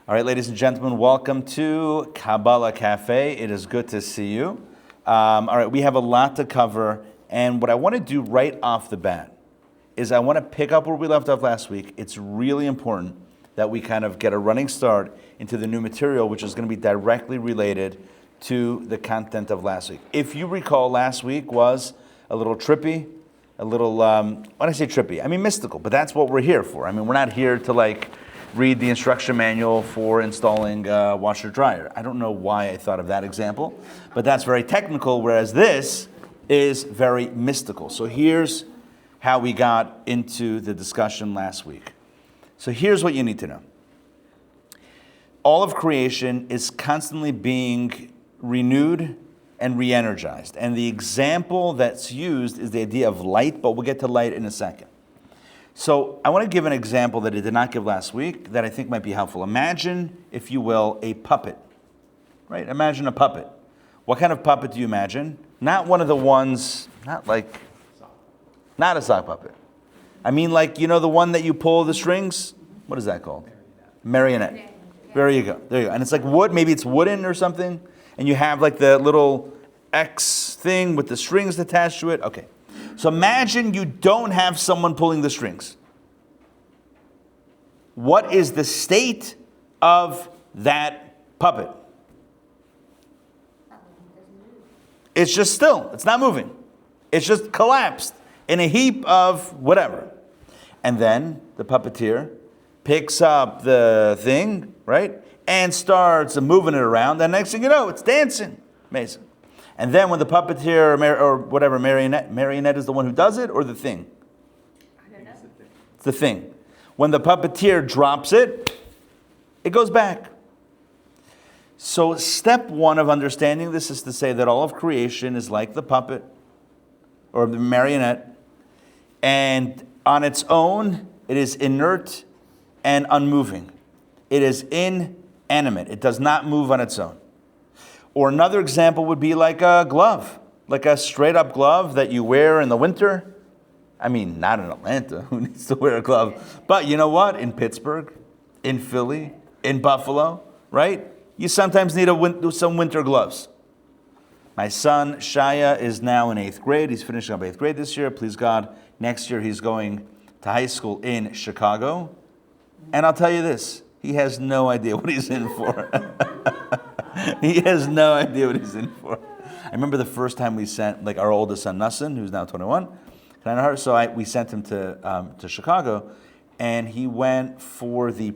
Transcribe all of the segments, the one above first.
All right, ladies and gentlemen, welcome to Kabbalah Café. It is good to see you. All right, we have a lot to cover, and what I want to do right off the bat is I want to pick up where we left off last week. It's really important that we kind of get a running start into the new material, which is going to be directly related to the content of last week. If you recall, last week was a little trippy, a little, when I say trippy, I mean mystical, but that's what we're here for. I mean, we're not here to read the instruction manual for installing a washer dryer. I don't know why I thought of that example, but that's very technical, whereas this is very mystical. So here's how we got into the discussion last week. So here's what you need to know. All of creation is constantly being renewed and re-energized. And the example that's used is the idea of light, but we'll get to light in a second. So I want to give an example that I did not give last week that I think might be helpful. Imagine, if you will, a puppet, right? Imagine a puppet. What kind of puppet do you imagine? Not one of the ones, not a sock puppet. I mean the one that you pull the strings? What is that called? Marionette. There you go. And it's like wood, maybe it's wooden or something, and you have the little X thing with the strings attached to it. Okay. So imagine you don't have someone pulling the strings. What is the state of that puppet? It's just still. It's not moving. It's just collapsed in a heap of whatever. And then the puppeteer picks up the thing, right? And starts moving it around. And next thing you know, it's dancing. Amazing. And then when the puppeteer or whatever, marionette is the one who does it, or the thing? I don't know. It's the thing. When the puppeteer drops it, it goes back. So step one of understanding this is to say that all of creation is like the puppet or the marionette, and on its own, it is inert and unmoving. It is inanimate. It does not move on its own. Or another example would be like a glove, like a straight up glove that you wear in the winter. I mean, not in Atlanta, who needs to wear a glove? But you know what? In Pittsburgh, in Philly, in Buffalo, right? You sometimes need some winter gloves. My son, Shaya, is now in 8th grade. He's finishing up 8th grade this year. Please God, next year he's going to high school in Chicago. And I'll tell you this, he has no idea what he's in for. He has no idea what he's in for. I remember the first time we sent our oldest son, Nussin, who's now 21. We sent him to Chicago, and he went for the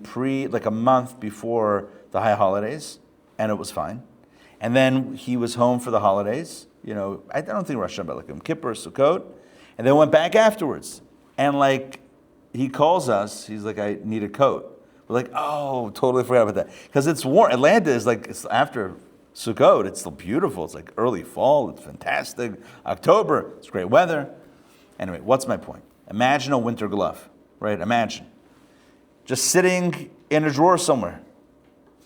a month before the high holidays, and it was fine. And then he was home for the holidays. I don't think Rosh Hashanah, but Yom Kippur, Sukkot, and then went back afterwards. And he calls us. He's like, I need a coat. We're like, oh, totally forgot about that. Because it's warm. Atlanta is it's after Sukkot. It's still beautiful. It's early fall. It's fantastic. October. It's great weather. Anyway, what's my point? Imagine a winter glove, right? Imagine. Just sitting in a drawer somewhere.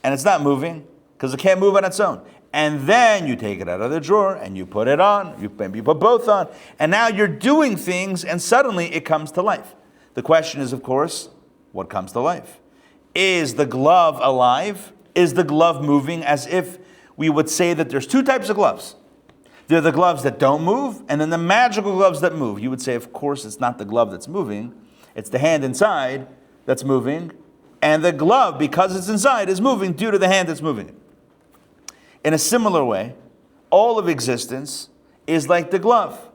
And it's not moving because it can't move on its own. And then you take it out of the drawer and you put it on. You put both on. And now you're doing things and suddenly it comes to life. The question is, of course, what comes to life? Is the glove alive? Is the glove moving? As if we would say that there's two types of gloves. There are the gloves that don't move, and then the magical gloves that move. You would say, of course, it's not the glove that's moving. It's the hand inside that's moving. And the glove, because it's inside, is moving due to the hand that's moving it. In a similar way, all of existence is like the glove.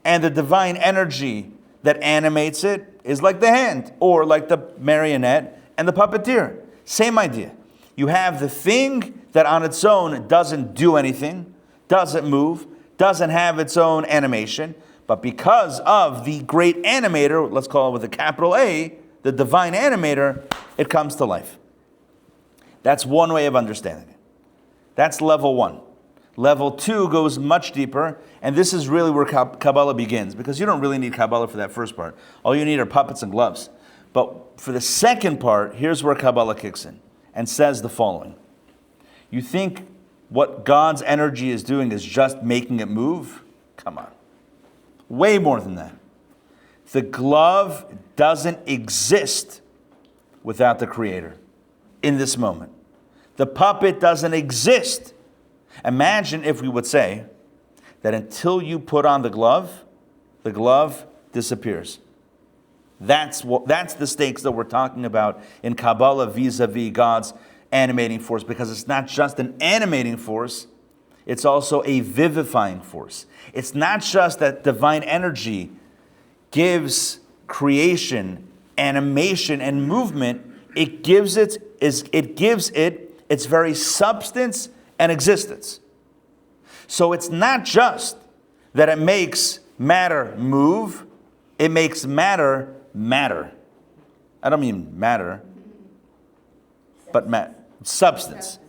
And the divine energy that animates it is like the hand, or like the marionette and the puppeteer. Same idea. You have the thing that on its own doesn't do anything, doesn't move, doesn't have its own animation, but because of the great animator, let's call it with a capital A, the divine animator, it comes to life. That's one way of understanding it. That's level one. Level two goes much deeper, and this is really where Kabbalah begins, because you don't really need Kabbalah for that first part. All you need are puppets and gloves. But for the second part, here's where Kabbalah kicks in and says the following. You think what God's energy is doing is just making it move? Come on. Way more than that. The glove doesn't exist without the Creator. in this moment. The puppet doesn't exist. Imagine if we would say that until you put on the glove disappears. That's the stakes that we're talking about in Kabbalah vis-a-vis God's animating force, because it's not just an animating force, it's also a vivifying force. It's not just that divine energy gives creation, animation, and movement. It gives it its very substance and existence. So it's not just that it makes matter move, it makes matter matter. I don't mean matter, but substance.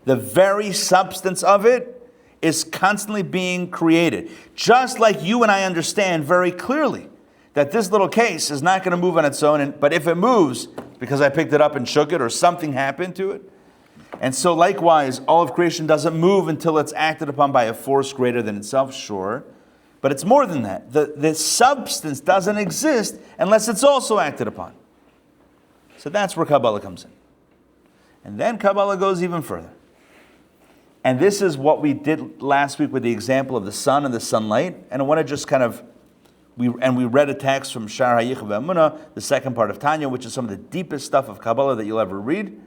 The very substance of it is constantly being created. Just like you and I understand very clearly that this little case is not going to move on its own, but if it moves, because I picked it up and shook it or something happened to it. And so likewise, all of creation doesn't move until it's acted upon by a force greater than itself, sure. But it's more than that. The substance doesn't exist unless it's also acted upon. So that's where Kabbalah comes in. And then Kabbalah goes even further. And this is what we did last week with the example of the sun and the sunlight. And I want to just we read a text from Shar HaYichud VeEmunah, the second part of Tanya, which is some of the deepest stuff of Kabbalah that you'll ever read.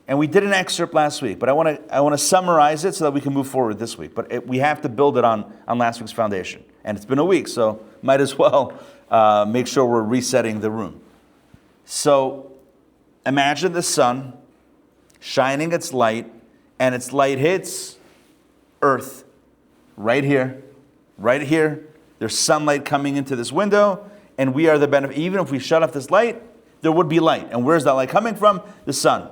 And we did an excerpt last week, but I want to summarize it so that we can move forward this week. But we have to build it on last week's foundation. And it's been a week, so might as well make sure we're resetting the room. So imagine the sun shining its light, and its light hits earth right here, right here. There's sunlight coming into this window, and we are the benefit. Even if we shut off this light, there would be light. And where's that light coming from? The sun.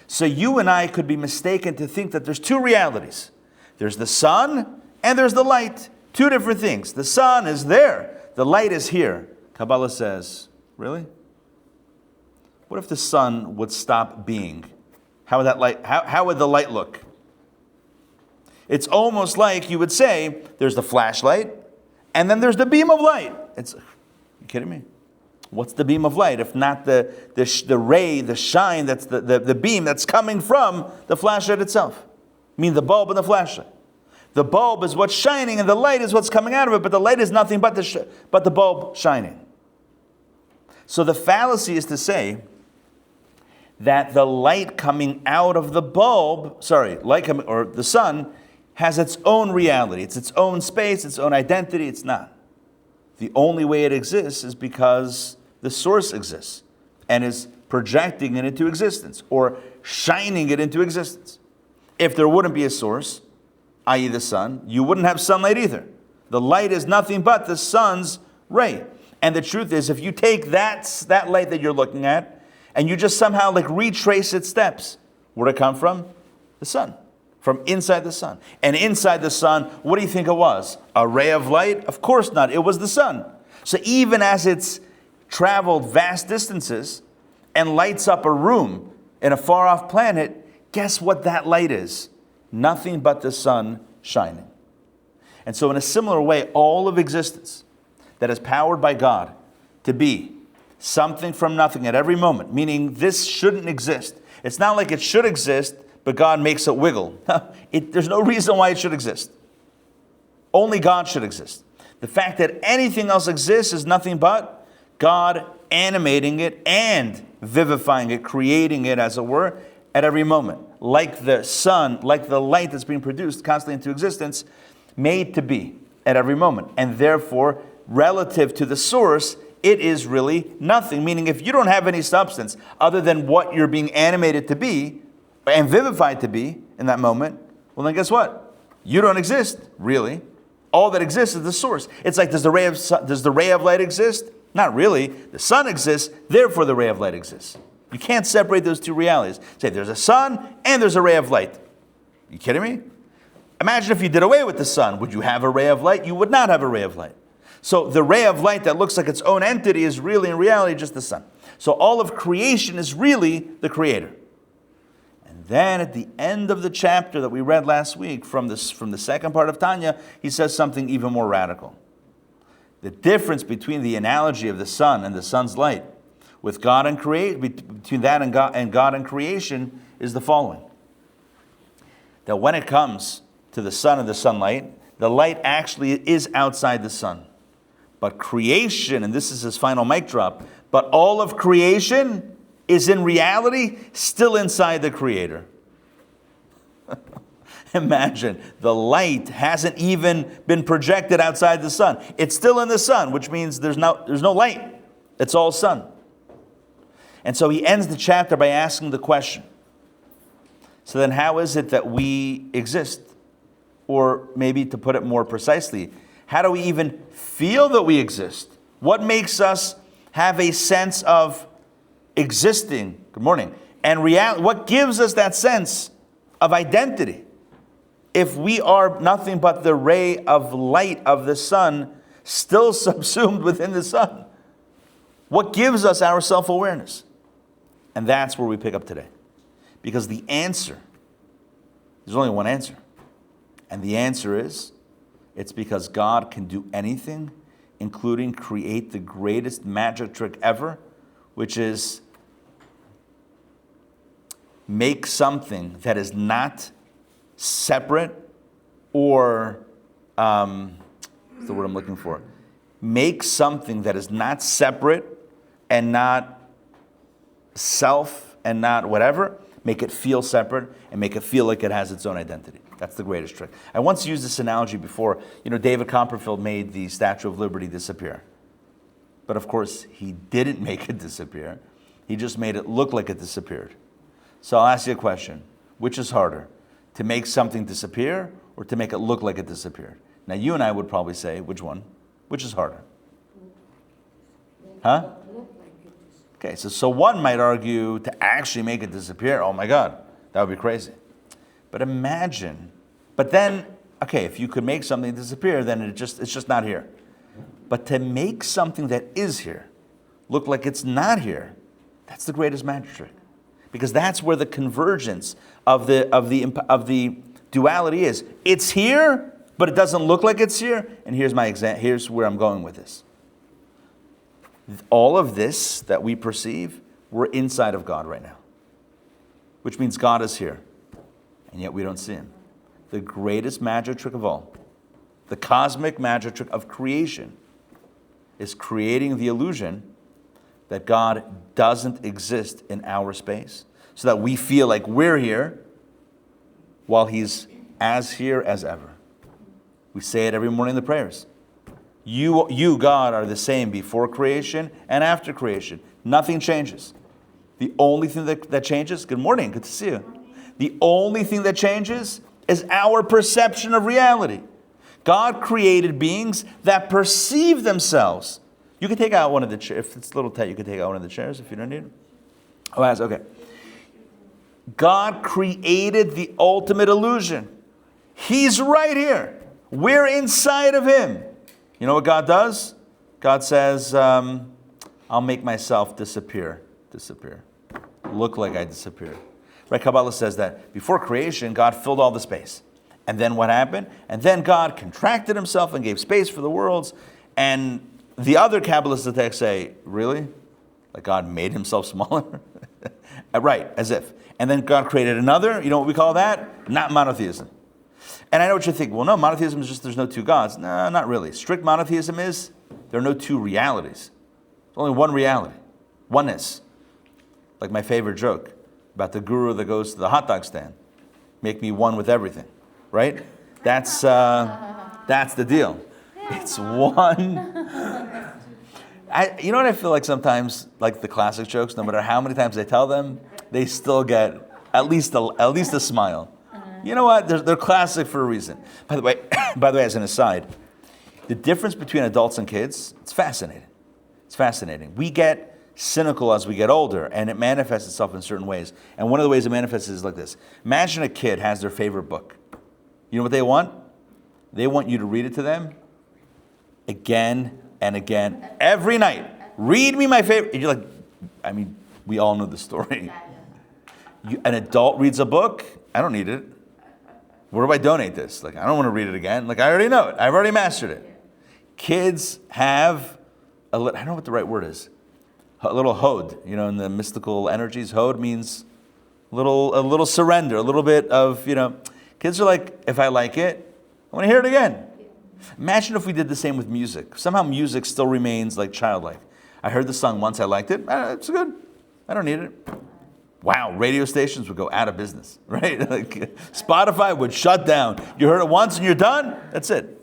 So you and I could be mistaken to think that there's two realities. There's the sun and there's the light. Two different things. The sun is there. The light is here. Kabbalah says, really? What if the sun would stop being? How would that light? How would the light look? It's almost like you would say, there's the flashlight, and then there's the beam of light. You kidding me? What's the beam of light if not the ray, the shine, that's the beam that's coming from the flashlight itself? I mean the bulb and the flashlight. The bulb is what's shining and the light is what's coming out of it, but the light is nothing but the bulb shining. So the fallacy is to say that the light coming out of the bulb, or the sun, has its own reality. It's its own space, its own identity. It's not. The only way it exists is because the source exists and is projecting it into existence or shining it into existence. If there wouldn't be a source, i.e. the sun, you wouldn't have sunlight either. The light is nothing but the sun's ray. And the truth is, if you take that light that you're looking at and you just somehow retrace its steps, where'd it come from? The sun. From inside the sun. And inside the sun, what do you think it was? A ray of light? Of course not. It was the sun. So even as it's traveled vast distances and lights up a room in a far-off planet, guess what that light is? Nothing but the sun shining. And so in a similar way, all of existence that is powered by God to be something from nothing at every moment, meaning this shouldn't exist. It's not like it should exist, but God makes it wiggle. There's no reason why it should exist. Only God should exist. The fact that anything else exists is nothing but God animating it and vivifying it, creating it, as it were, at every moment. Like the sun, like the light that's being produced constantly into existence, made to be at every moment. And therefore, relative to the source, it is really nothing. Meaning, if you don't have any substance other than what you're being animated to be and vivified to be in that moment, well then guess what? You don't exist, really. All that exists is the source. It's like, does the ray of light exist? Not really. The sun exists, therefore the ray of light exists. You can't separate those two realities. Say there's a sun and there's a ray of light. You kidding me? Imagine if you did away with the sun. Would you have a ray of light? You would not have a ray of light. So the ray of light that looks like its own entity is really in reality just the sun. So all of creation is really the creator. And then at the end of the chapter that we read last week from the second part of Tanya, he says something even more radical. The difference between the analogy of the sun and the sun's light with God and between that and God and creation is the following. That when it comes to the sun and the sunlight, the light actually is outside the sun. But creation, and this is his final mic drop, but all of creation is in reality still inside the Creator. Imagine, the light hasn't even been projected outside the sun. It's still in the sun, which means there's no light. It's all sun. And so he ends the chapter by asking the question, so then how is it that we exist? Or maybe to put it more precisely, how do we even feel that we exist? What makes us have a sense of existing? Good morning. And reality, what gives us that sense of identity? If we are nothing but the ray of light of the sun, still subsumed within the sun, what gives us our self-awareness? And that's where we pick up today. Because the answer, there's only one answer. And the answer is, it's because God can do anything, including create the greatest magic trick ever, which is make something that is not separate or, what's the word I'm looking for? Make something that is not separate and not self and not whatever, make it feel separate and make it feel like it has its own identity. That's the greatest trick. I once used this analogy before. David Copperfield made the Statue of Liberty disappear. But of course, he didn't make it disappear. He just made it look like it disappeared. So I'll ask you a question. Which is harder? To make something disappear or to make it look like it disappeared? Now you and I would probably say, which one? Which is harder? Huh? Okay, so one might argue to actually make it disappear. Oh my God, that would be crazy. But imagine, but then, okay, if you could make something disappear, then it's just not here. But to make something that is here look like it's not here, that's the greatest magic trick. Because that's where the convergence of the duality is. It's here, but it doesn't look like it's here. And here's where I'm going with this. All of this that we perceive, we're inside of God right now. Which means God is here. And yet we don't see him. The greatest magic trick of all, the cosmic magic trick of creation, is creating the illusion that God doesn't exist in our space, so that we feel like we're here while he's as here as ever. We say it every morning in the prayers. You, God, are the same before creation and after creation. Nothing changes. The only thing that changes, good morning, good to see you. The only thing that changes is our perception of reality. God created beings that perceive themselves. You can take out one of the chairs. If it's a little tight, you can take out one of the chairs if you don't need it. Oh, that's okay. God created the ultimate illusion. He's right here. We're inside of him. You know what God does? God says, I'll make myself disappear. Look like I disappeared. Right? Kabbalah says that before creation, God filled all the space. And then what happened? And then God contracted himself and gave space for the worlds. And the other Kabbalistic texts say, really? Like God made himself smaller? Right, as if. And then God created another. You know what we call that? Not monotheism. And I know what you think. Well, no, monotheism is just there's no two gods. No, not really. Strict monotheism is there are no two realities. There's only one reality. Oneness. Like my favorite joke about the guru that goes to the hot dog stand. Make me one with everything. Right? That's the deal. It's one. You know what I feel like sometimes, like the classic jokes, no matter how many times I tell them, they still get at least a smile. You know what? They're classic for a reason. By the way, as an aside, the difference between adults and kids, it's fascinating. It's fascinating. We get cynical as we get older, and it manifests itself in certain ways. And one of the ways it manifests is like this. Imagine a kid has their favorite book. You know what they want? They want you to read it to them again and again, every night. Read me my favorite. And you're like, I mean, we all know the story. An adult reads a book, I don't need it. Where do I donate this? Like, I don't want to read it again. Like, I already know it. I've already mastered it. Kids have, I don't know what the right word is. A little hod, in the mystical energies. Hod means a little surrender, a little bit of, kids are like, if I like it, I want to hear it again. Imagine if we did the same with music. Somehow music still remains like childlike. I heard the song once, I liked it, it's good. I don't need it. Wow, radio stations would go out of business, right? Like Spotify would shut down. You heard it once and you're done, that's it.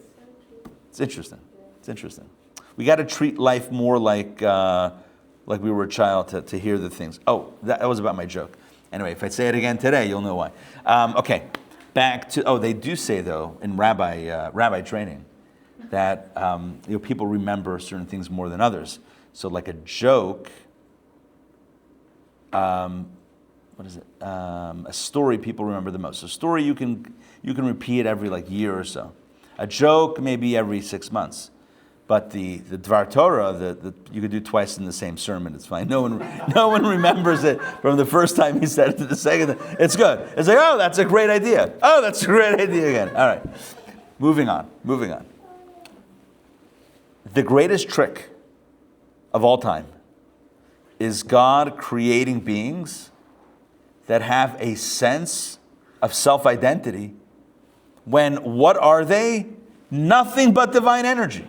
It's interesting. We got to treat life more like we were a child to hear the things. Oh, that was about my joke. Anyway, if I say it again today, you'll know why. Okay, back to, they do say though, in rabbi training, that people remember certain things more than others. So like a joke, what is it? A story people remember the most. A story you can repeat every year or so. A joke maybe every 6 months. But the Dvar Torah, you could do twice in the same sermon. It's fine. No one remembers it from the first time he said it to the second. It's good. It's like, oh, that's a great idea. Oh, that's a great idea again. All right. Moving on. The greatest trick of all time is God creating beings that have a sense of self-identity when what are they? Nothing but divine energy.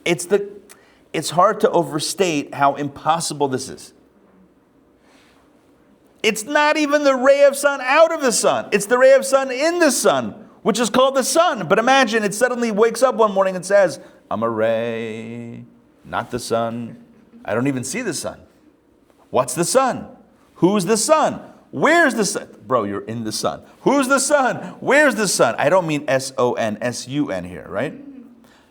It's hard to overstate how impossible this is. It's not even the ray of sun out of the sun. It's the ray of sun in the sun, which is called the sun. But imagine it suddenly wakes up one morning and says, I'm a ray, not the sun. I don't even see the sun. What's the sun? Who's the sun? Where's the sun? Bro, you're in the sun. Who's the sun? Where's the sun? I don't mean S-O-N, S-U-N here, right?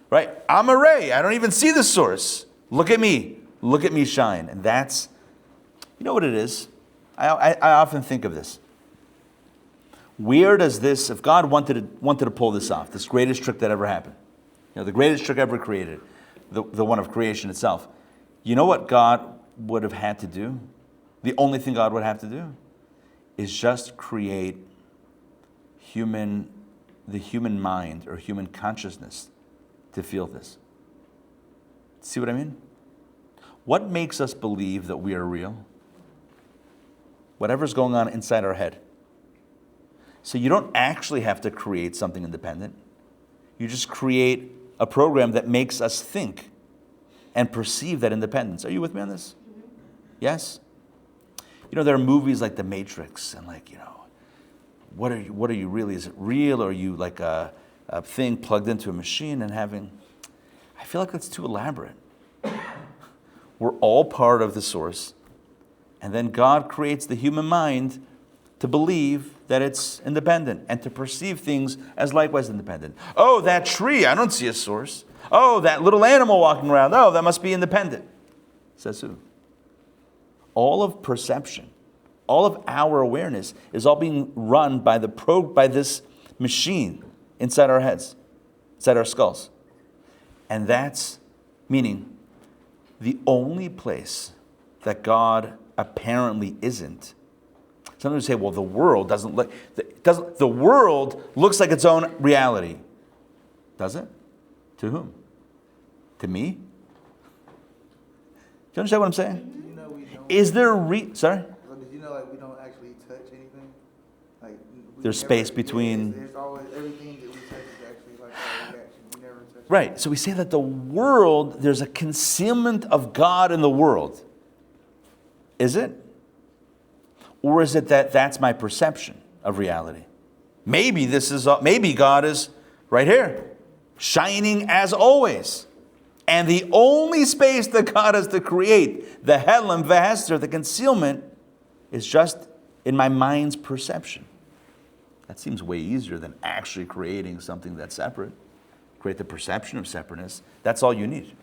Right? I'm a ray. I don't even see the source. Look at me. Look at me shine. And that's, you know what it is? I often think of this. Where does this, if God wanted to pull this off, this greatest trick that ever happened, the greatest trick ever created, the one of creation itself, you know what God would have had to do? The only thing God would have to do is just create the human mind or human consciousness to feel this. See what I mean? What makes us believe that we are real? Whatever's going on inside our head. So you don't actually have to create something independent. You just create a program that makes us think and perceive that independence. Are you with me on this? Yes? There are movies like The Matrix and what are you really? Is it real, or are you like a thing plugged into a machine and having... I feel like that's too elaborate. We're all part of the source, and then God creates the human mind to believe that it's independent and to perceive things as likewise independent. Oh, that tree, I don't see a source. Oh, that little animal walking around, oh, that must be independent. Says who? All of perception, all of our awareness is all being run by this machine inside our heads, inside our skulls. And that's meaning the only place that God apparently isn't. Sometimes we say, well, the world the world looks like its own reality. Does it? To whom? To me? Do you understand what I'm saying? Is there sorry? Did you know we don't actually touch anything? There's space between. There's always everything that we touch is actually our reaction. We never touch. Right. So we say that the world, there's a concealment of God in the world. Is it? Or is it that that's my perception of reality? Maybe God is right here, shining as always. And the only space that God has to create, the Helam Vehester, the concealment, is just in my mind's perception. That seems way easier than actually creating something that's separate. Create the perception of separateness. That's all you need.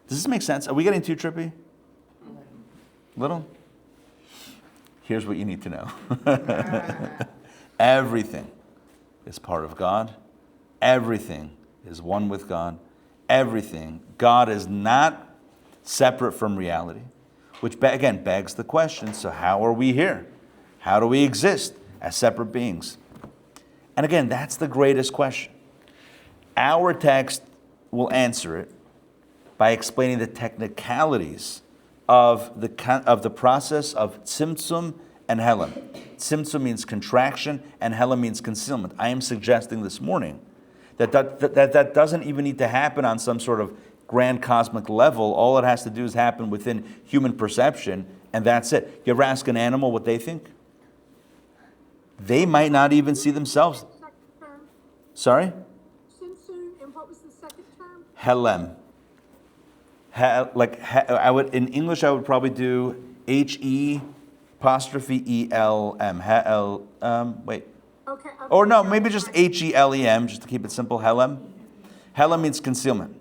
Does this make sense? Are we getting too trippy? Little? Here's what you need to know. Everything is part of God. Everything is one with God. Everything. God is not separate from reality, which again begs the question, so how are we here? How do we exist as separate beings? And again, that's the greatest question. Our text will answer it by explaining the technicalities of the process of tzimtzum and helam. Tzimtzum means contraction, and helam means concealment. I am suggesting this morning that doesn't even need to happen on some sort of grand cosmic level. All it has to do is happen within human perception, and that's it. You ever ask an animal what they think? They might not even see themselves. Sorry? Tzimtzum, and what was the second term? Helem. In English I would probably do HE''ELM. Wait. Okay. Or no, maybe just HELEM, just to keep it simple. Helem. Helem means concealment.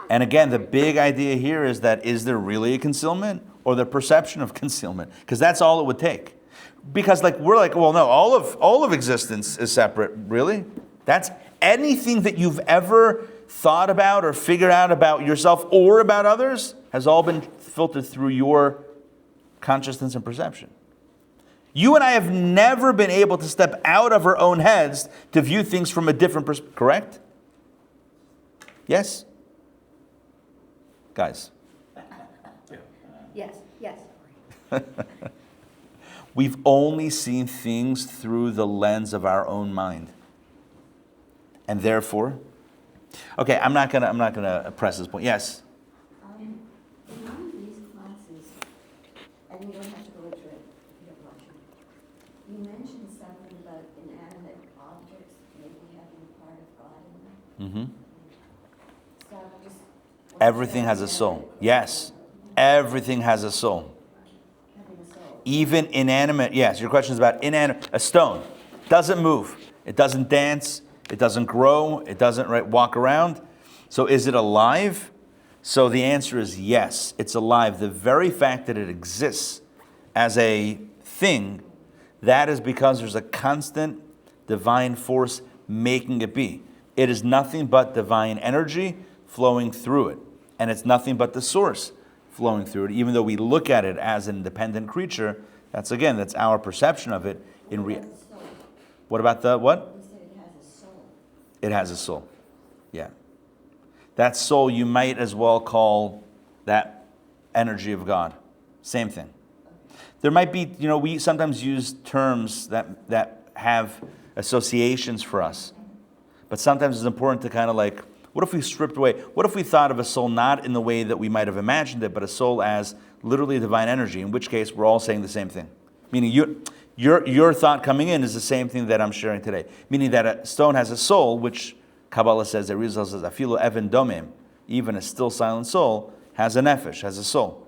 And again, the big idea here is that is there really a concealment or the perception of concealment? Because that's all it would take. Because we're like, well, no, all of existence is separate. Really? That's anything that you've ever thought about or figured out about yourself or about others has all been filtered through your consciousness and perception. You and I have never been able to step out of our own heads to view things from a different perspective. Correct? Yes? Guys. Yes. We've only seen things through the lens of our own mind. And therefore, okay, I'm not gonna press this point. Yes? In one of these classes, and you don't have to go into it if you don't want to, you mentioned something about inanimate objects maybe having part of God in them. So just Everything has a soul. Yes. Everything has a soul. having a soul. Even inanimate, yes, your question is about inanimate. A stone doesn't move. It doesn't dance. It doesn't grow. It doesn't walk around. So is it alive? So the answer is yes, it's alive. The very fact that it exists as a thing, that is because there's a constant divine force making it be. It is nothing but divine energy flowing through it. And it's nothing but the source flowing through it. Even though we look at it as an independent creature, that's our perception of it. What about the what? You said it has a soul. It has a soul. Yeah. That soul you might as well call that energy of God. Same thing. There might be, we sometimes use terms that have associations for us. But sometimes it's important to kind of what if we stripped away? What if we thought of a soul not in the way that we might have imagined it, but a soul as literally divine energy, in which case we're all saying the same thing. Meaning your thought coming in is the same thing that I'm sharing today. Meaning that a stone has a soul, which Kabbalah says, Ari Sollish says, Afilu even domim, even a still silent soul has a nefesh, has a soul.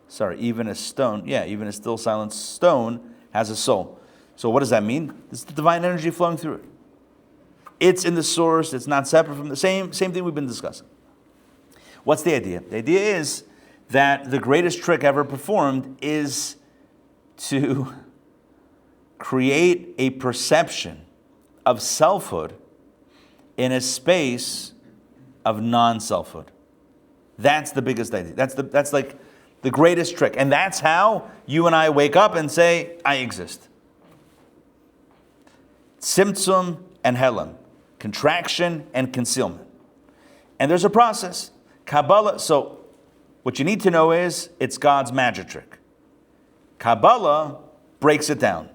Sorry, even a still silent stone has a soul. So what does that mean? It's the divine energy flowing through it. It's in the source. It's not separate from the same thing we've been discussing. What's the idea? The idea is that the greatest trick ever performed is to create a perception of selfhood in a space of non-selfhood. That's the biggest idea. That's like the greatest trick. And that's how you and I wake up and say, I exist. Tzimtzum and helam. Contraction and concealment. And there's a process. Kabbalah, so what you need to know is it's God's magic trick. Kabbalah breaks it down.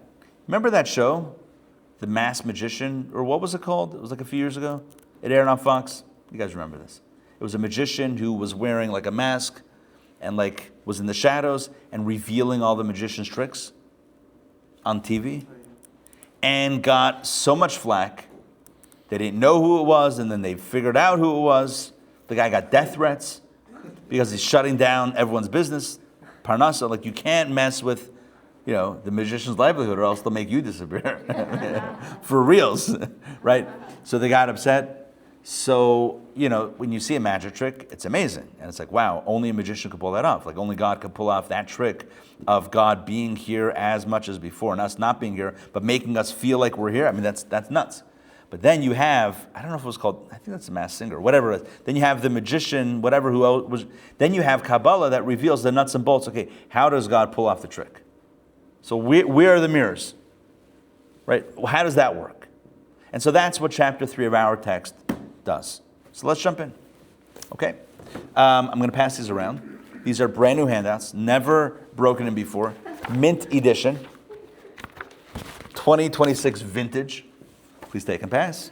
Remember that show, The Masked Magician, or what was it called? It was a few years ago. It aired on Fox. You guys remember this. It was a magician who was wearing a mask and was in the shadows and revealing all the magician's tricks on TV. And got so much flack. They didn't know who it was, and then they figured out who it was. The guy got death threats because he's shutting down everyone's business. Parnasa, you can't mess with, the magician's livelihood, or else they'll make you disappear. For reals, right? So they got upset. So, when you see a magic trick, it's amazing. And it's wow, only a magician could pull that off. Only God could pull off that trick of God being here as much as before, and us not being here, but making us feel like we're here. That's nuts. But then you have, I don't know if it was called, I think that's the Masked Singer, whatever it is. Then you have the magician, whatever who else was. Then you have Kabbalah that reveals the nuts and bolts. Okay, how does God pull off the trick? So where are the mirrors? Right? Well, how does that work? And so that's what chapter 3 of our text does. So let's jump in. Okay? I'm going to pass these around. These are brand new handouts, never broken in before. Mint edition. 2026 vintage. Please take and pass.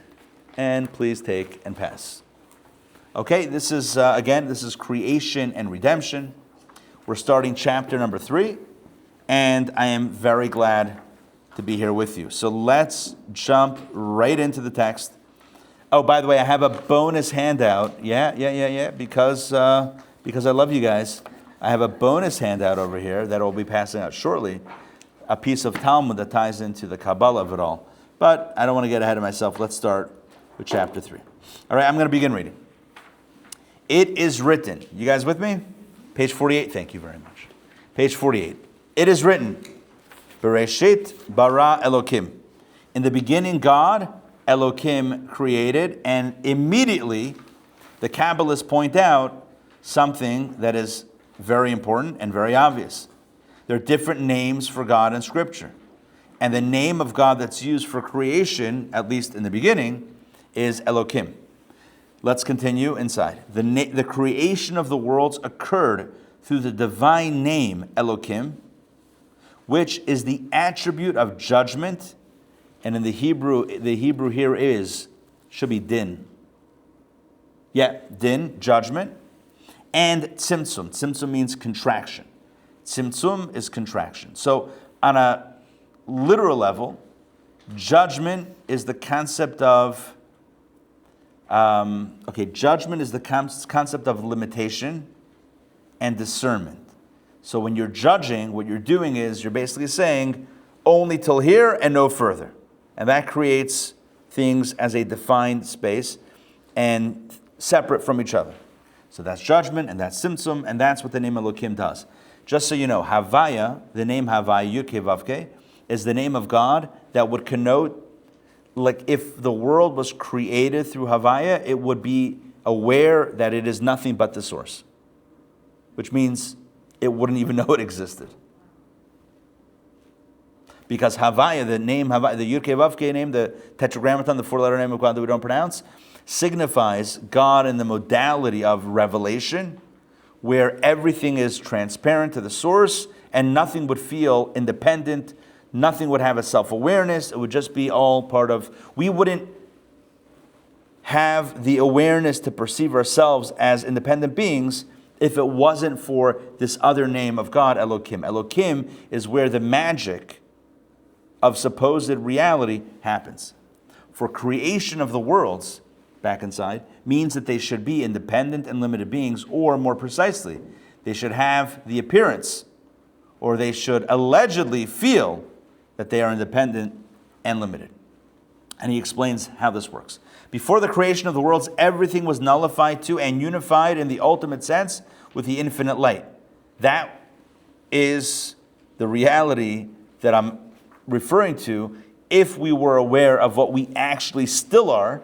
And please take and pass. Okay, this is, again, this is creation and redemption. We're starting chapter number 3. And I am very glad to be here with you. So let's jump right into the text. Oh, by the way, I have a bonus handout. Yeah. Because I love you guys. I have a bonus handout over here that I'll be passing out shortly. A piece of Talmud that ties into the Kabbalah of it all. But I don't want to get ahead of myself. Let's start with chapter 3. All right, I'm going to begin reading. It is written. You guys with me? Page 48. Thank you very much. Page 48. It is written. Bereshit bara Elokim. In the beginning, God, Elokim, created, and immediately the Kabbalists point out something that is very important and very obvious. There are different names for God in Scripture. And the name of God that's used for creation, at least in the beginning, is Elokim. Let's continue inside. The creation of the worlds occurred through the divine name Elokim, which is the attribute of judgment, and in the Hebrew here should be din. Yeah, din, judgment, and tzimtzum. Tzimtzum means contraction. Tzimtzum is contraction. So on a literal level, judgment is the concept of, judgment is the concept of limitation and discernment. So when you're judging, what you're doing is you're basically saying only till here and no further. And that creates things as a defined space and separate from each other. So that's judgment and that's tzimtzum, and that's what the name Elokim does. Just so you know, Havaya, the name Havaya, Yud-Kei Vav-Kei, is the name of God that would connote, like if the world was created through Havaya, it would be aware that it is nothing but the source. Which means it wouldn't even know it existed. Because Havaya, the name Havaya, the Yud-Kei Vav-Kei name, the tetragrammaton, the 4-letter name of God that we don't pronounce, signifies God in the modality of revelation, where everything is transparent to the source and nothing would feel independent, nothing would have a self-awareness, it would just be all part of, we wouldn't have the awareness to perceive ourselves as independent beings if it wasn't for this other name of God, Elokim. Elokim is where the magic of supposed reality happens. For creation of the worlds, back inside, means that they should be independent and limited beings, or more precisely, they should have the appearance, or they should allegedly feel that they are independent and limited. And he explains how this works. Before the creation of the worlds, everything was nullified to and unified in the ultimate sense with the infinite light. That is the reality that I'm referring to if we were aware of what we actually still are,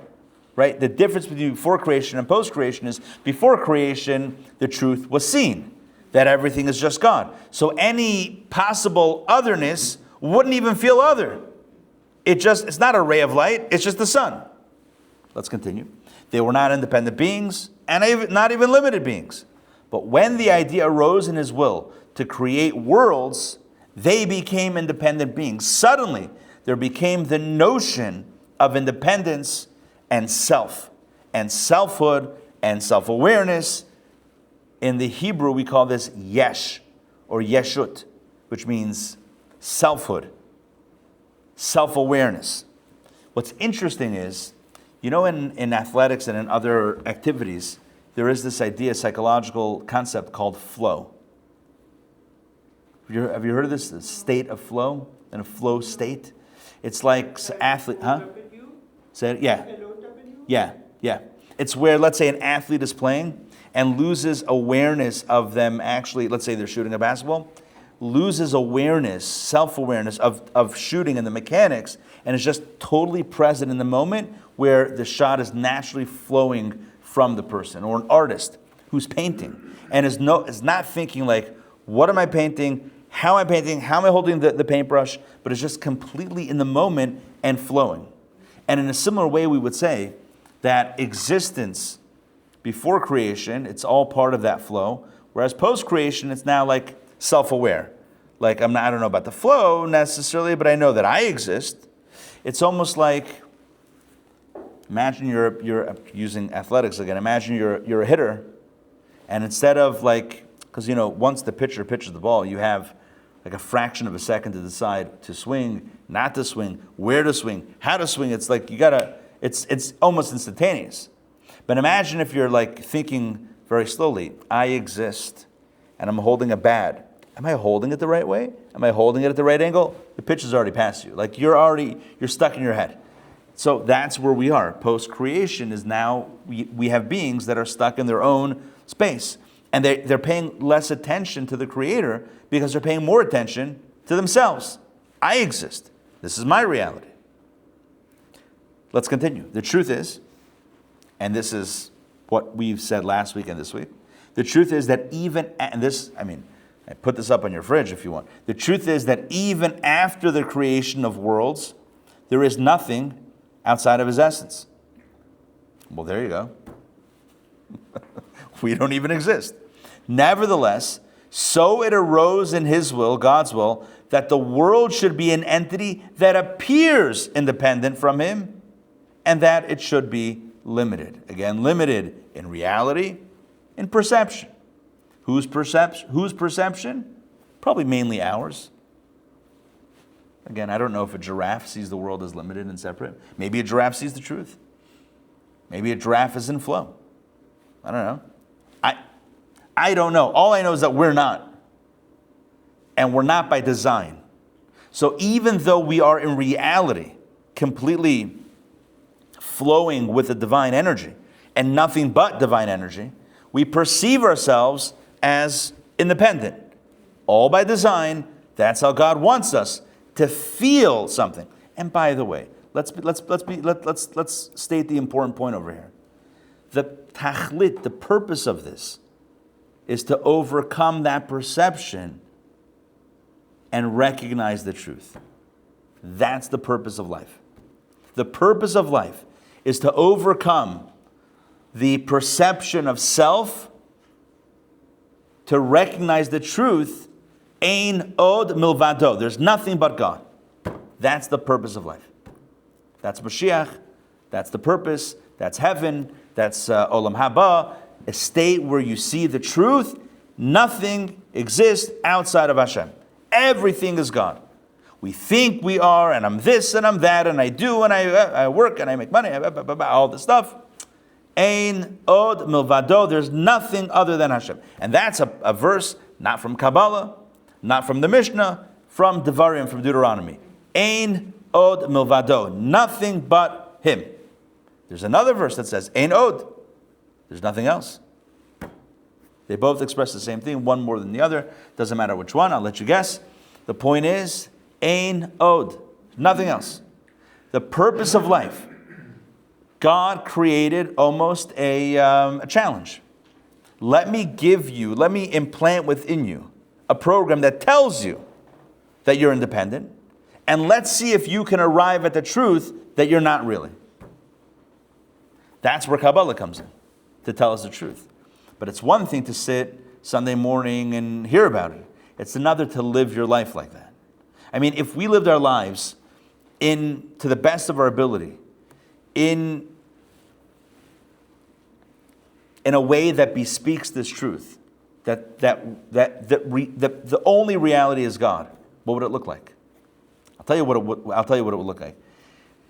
right? The difference between before creation and post-creation is before creation, the truth was seen, that everything is just God. So any possible otherness wouldn't even feel other. It's not a ray of light, it's just the sun. Let's continue. They were not independent beings and not even limited beings. But when the idea arose in his will to create worlds, they became independent beings. Suddenly, there became the notion of independence and self, and selfhood and self-awareness. In the Hebrew, we call this yesh, or yeshut, which means selfhood, self-awareness. What's interesting is, you know, in athletics and in other activities, there is this idea, psychological concept called flow. Have you heard of this? The state of flow, in a flow state? It's like athlete, huh? Say it? Yeah. It's where, let's say, an athlete is playing and loses awareness of them actually, let's say they're shooting a basketball, loses awareness, self-awareness of shooting and the mechanics, and is just totally present in the moment where the shot is naturally flowing from the person. Or an artist who's painting and is not thinking like, what am I painting? How am I painting? How am I holding the paintbrush? But it's just completely in the moment and flowing. And in a similar way, we would say that existence before creation, it's all part of that flow. Whereas post-creation, it's now like self-aware. Like I don't know about the flow necessarily, but I know that I exist. It's almost like, imagine you're using athletics again. Imagine you're a hitter, and instead of like, because once the pitcher pitches the ball, you have like a fraction of a second to decide to swing, not to swing, where to swing, how to swing. It's like it's almost instantaneous. But imagine if you're like thinking very slowly, I exist, and I'm holding a bat. Am I holding it the right way? Am I holding it at the right angle? The pitch is already past you. Like you're stuck in your head. So that's where we are. Post-creation is now, we have beings that are stuck in their own space. And they're paying less attention to the Creator because they're paying more attention to themselves. I exist. This is my reality. Let's continue. The truth is, and this is what we've said last week and this week, the truth is that I put this up on your fridge if you want. The truth is that even after the creation of worlds, there is nothing outside of His essence. Well, there you go. We don't even exist. Nevertheless, so it arose in His will, God's will, that the world should be an entity that appears independent from Him, and that it should be limited. Again, limited in reality, in perception. Whose perception? Probably mainly ours. Again, I don't know if a giraffe sees the world as limited and separate. Maybe a giraffe sees the truth. Maybe a giraffe is in flow. I don't know. I don't know. All I know is that we're not. And we're not by design. So even though we are in reality completely flowing with the divine energy and nothing but divine energy, we perceive ourselves as independent. All by design. That's how God wants us to feel something. And by the way, let's state the important point over here. The tachlit, the purpose of this, is to overcome that perception and recognize the truth. That's the purpose of life. The purpose of life is to overcome the perception of self, to recognize the truth. Ein od milvado. There's nothing but God. That's the purpose of life. That's Mashiach. That's the purpose. That's heaven. That's Olam Haba. A state where you see the truth. Nothing exists outside of Hashem. Everything is God. We think we are, and I'm this, and I'm that, and I do, and I work, and I make money, all this stuff. Ein od milvado. There's nothing other than Hashem. And that's a verse not from Kabbalah, not from the Mishnah, from Devarim, from Deuteronomy. Ein od milvado. Nothing but Him. There's another verse that says, Ein od. There's nothing else. They both express the same thing, one more than the other. Doesn't matter which one, I'll let you guess. The point is, Ein od. Nothing else. The purpose of life. God created almost a challenge. Let me implant within you a program that tells you that you're independent, and let's see if you can arrive at the truth that you're not really. That's where Kabbalah comes in, to tell us the truth. But it's one thing to sit Sunday morning and hear about it. It's another to live your life like that. I mean, if we lived our lives to the best of our ability, in a way that bespeaks this truth, that the only reality is God, what would it look like? I'll tell you what it would look like.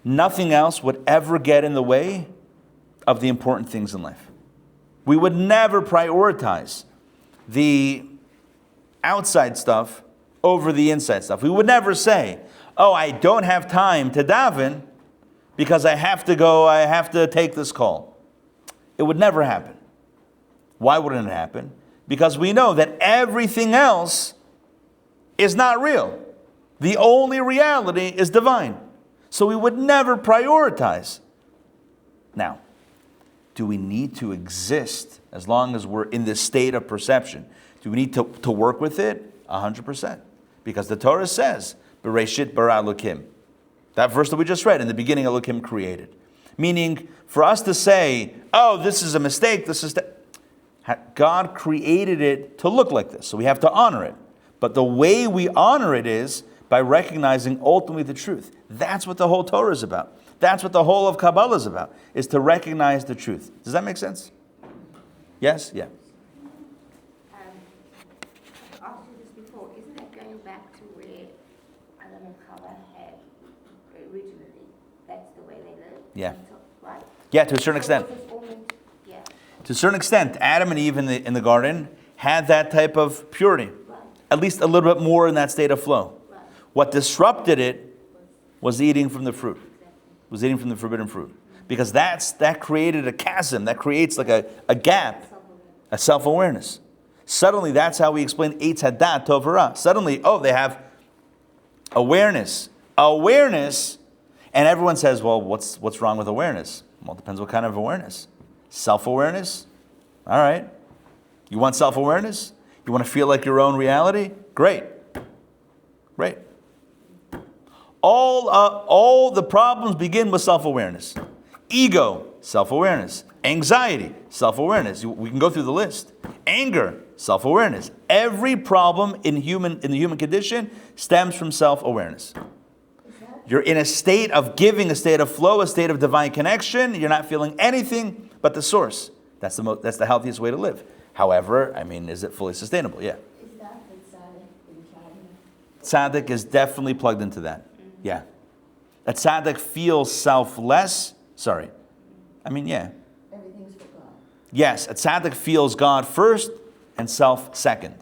Nothing else would ever get in the way of the important things in life. We would never prioritize the outside stuff over the inside stuff. We would never say, oh, I don't have time to daven because I have to take this call. It would never happen. Why wouldn't it happen? Because we know that everything else is not real. The only reality is divine. So we would never prioritize. Now, do we need to exist as long as we're in this state of perception? Do we need to work with it? 100%. Because the Torah says, Bereshit bara Elokim. That verse that we just read, in the beginning Elokim created. Meaning, for us to say, oh, this is a mistake, God created it to look like this, so we have to honor it. But the way we honor it is by recognizing ultimately the truth. That's what the whole Torah is about. That's what the whole of Kabbalah is about, is to recognize the truth. Does that make sense? Yes? Yeah. I've asked you this before. Isn't that going back to where Adam and Chava had originally? That's the way they lived? Yeah. Right? Yeah, to a certain extent. So was it all meant- yeah. To a certain extent, Adam and Eve in the garden had that type of purity. Right. At least a little bit more in that state of flow. Right. What disrupted it was eating from the fruit. Was eating from the forbidden fruit. Because that created a chasm, that creates like a gap, a self-awareness. Suddenly, that's how we explain Eitz Hadat Tov Hara. Suddenly, they have awareness. Awareness, and everyone says, well, what's wrong with awareness? Well, it depends what kind of awareness. Self-awareness? All right. You want self-awareness? You want to feel like your own reality? Great. Great. All the problems begin with self-awareness. Ego, self-awareness. Anxiety, self-awareness. We can go through the list. Anger, self-awareness. Every problem in the human condition stems from self-awareness. You're in a state of giving, a state of flow, a state of divine connection. You're not feeling anything but the source. That's the healthiest way to live. However, is it fully sustainable? Yeah. Is that the tzaddik in China? Tzaddik is definitely plugged into that. Yeah. A tzaddik feels selfless. Sorry. Yeah. Everything's for God. Yes, a tzaddik feels God first and self second.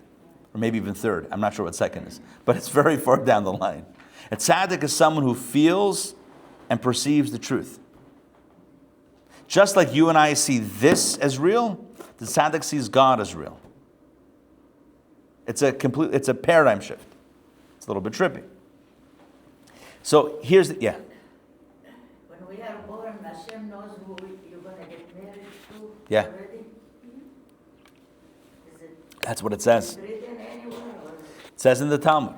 Or maybe even third. I'm not sure what second is. But it's very far down the line. A tzaddik is someone who feels and perceives the truth. Just like you and I see this as real, the tzaddik sees God as real. It's a paradigm shift. It's a little bit trippy. So here's When we are born, Hashem knows who you're going to get married to Yeah. already? Is it That's what it says. written anywhere? Or? It says in the Talmud,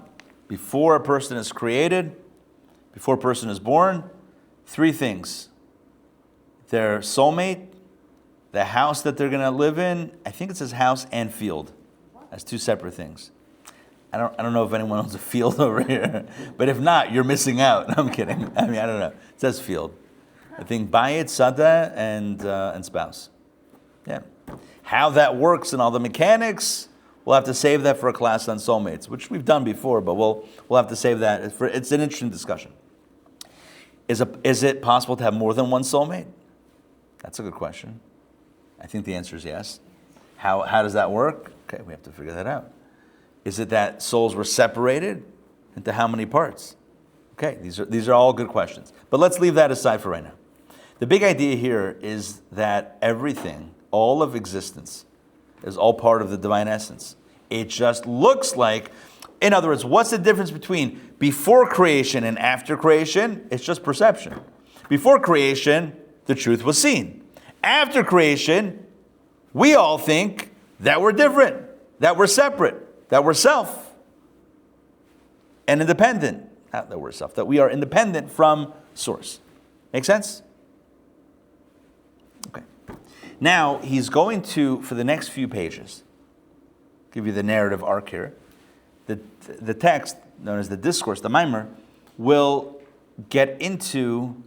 before a person is created, before a person is born, three things. Their soulmate, the house that they're going to live in, I think it says house and field as two separate things. I don't know if anyone owns a field over here, but if not, you're missing out. I'm kidding. I don't know. It says field. I think bayit, sada, and spouse. Yeah. How that works and all the mechanics, we'll have to save that for a class on soulmates, which we've done before, but we'll have to save that. It's an interesting discussion. Is it possible to have more than one soulmate? That's a good question. I think the answer is yes. How does that work? Okay, we have to figure that out. Is it that souls were separated into how many parts? Okay, these are all good questions. But let's leave that aside for right now. The big idea here is that everything, all of existence, is all part of the divine essence. It just looks like, in other words, what's the difference between before creation and after creation? It's just perception. Before creation, the truth was seen. After creation, we all think that we're different, that we're separate, that we're self and independent. Not that we're self, that we are independent from source. Make sense? Okay. Now, he's going to, for the next few pages, give you the narrative arc here. The text, known as the discourse, the mimer, will get into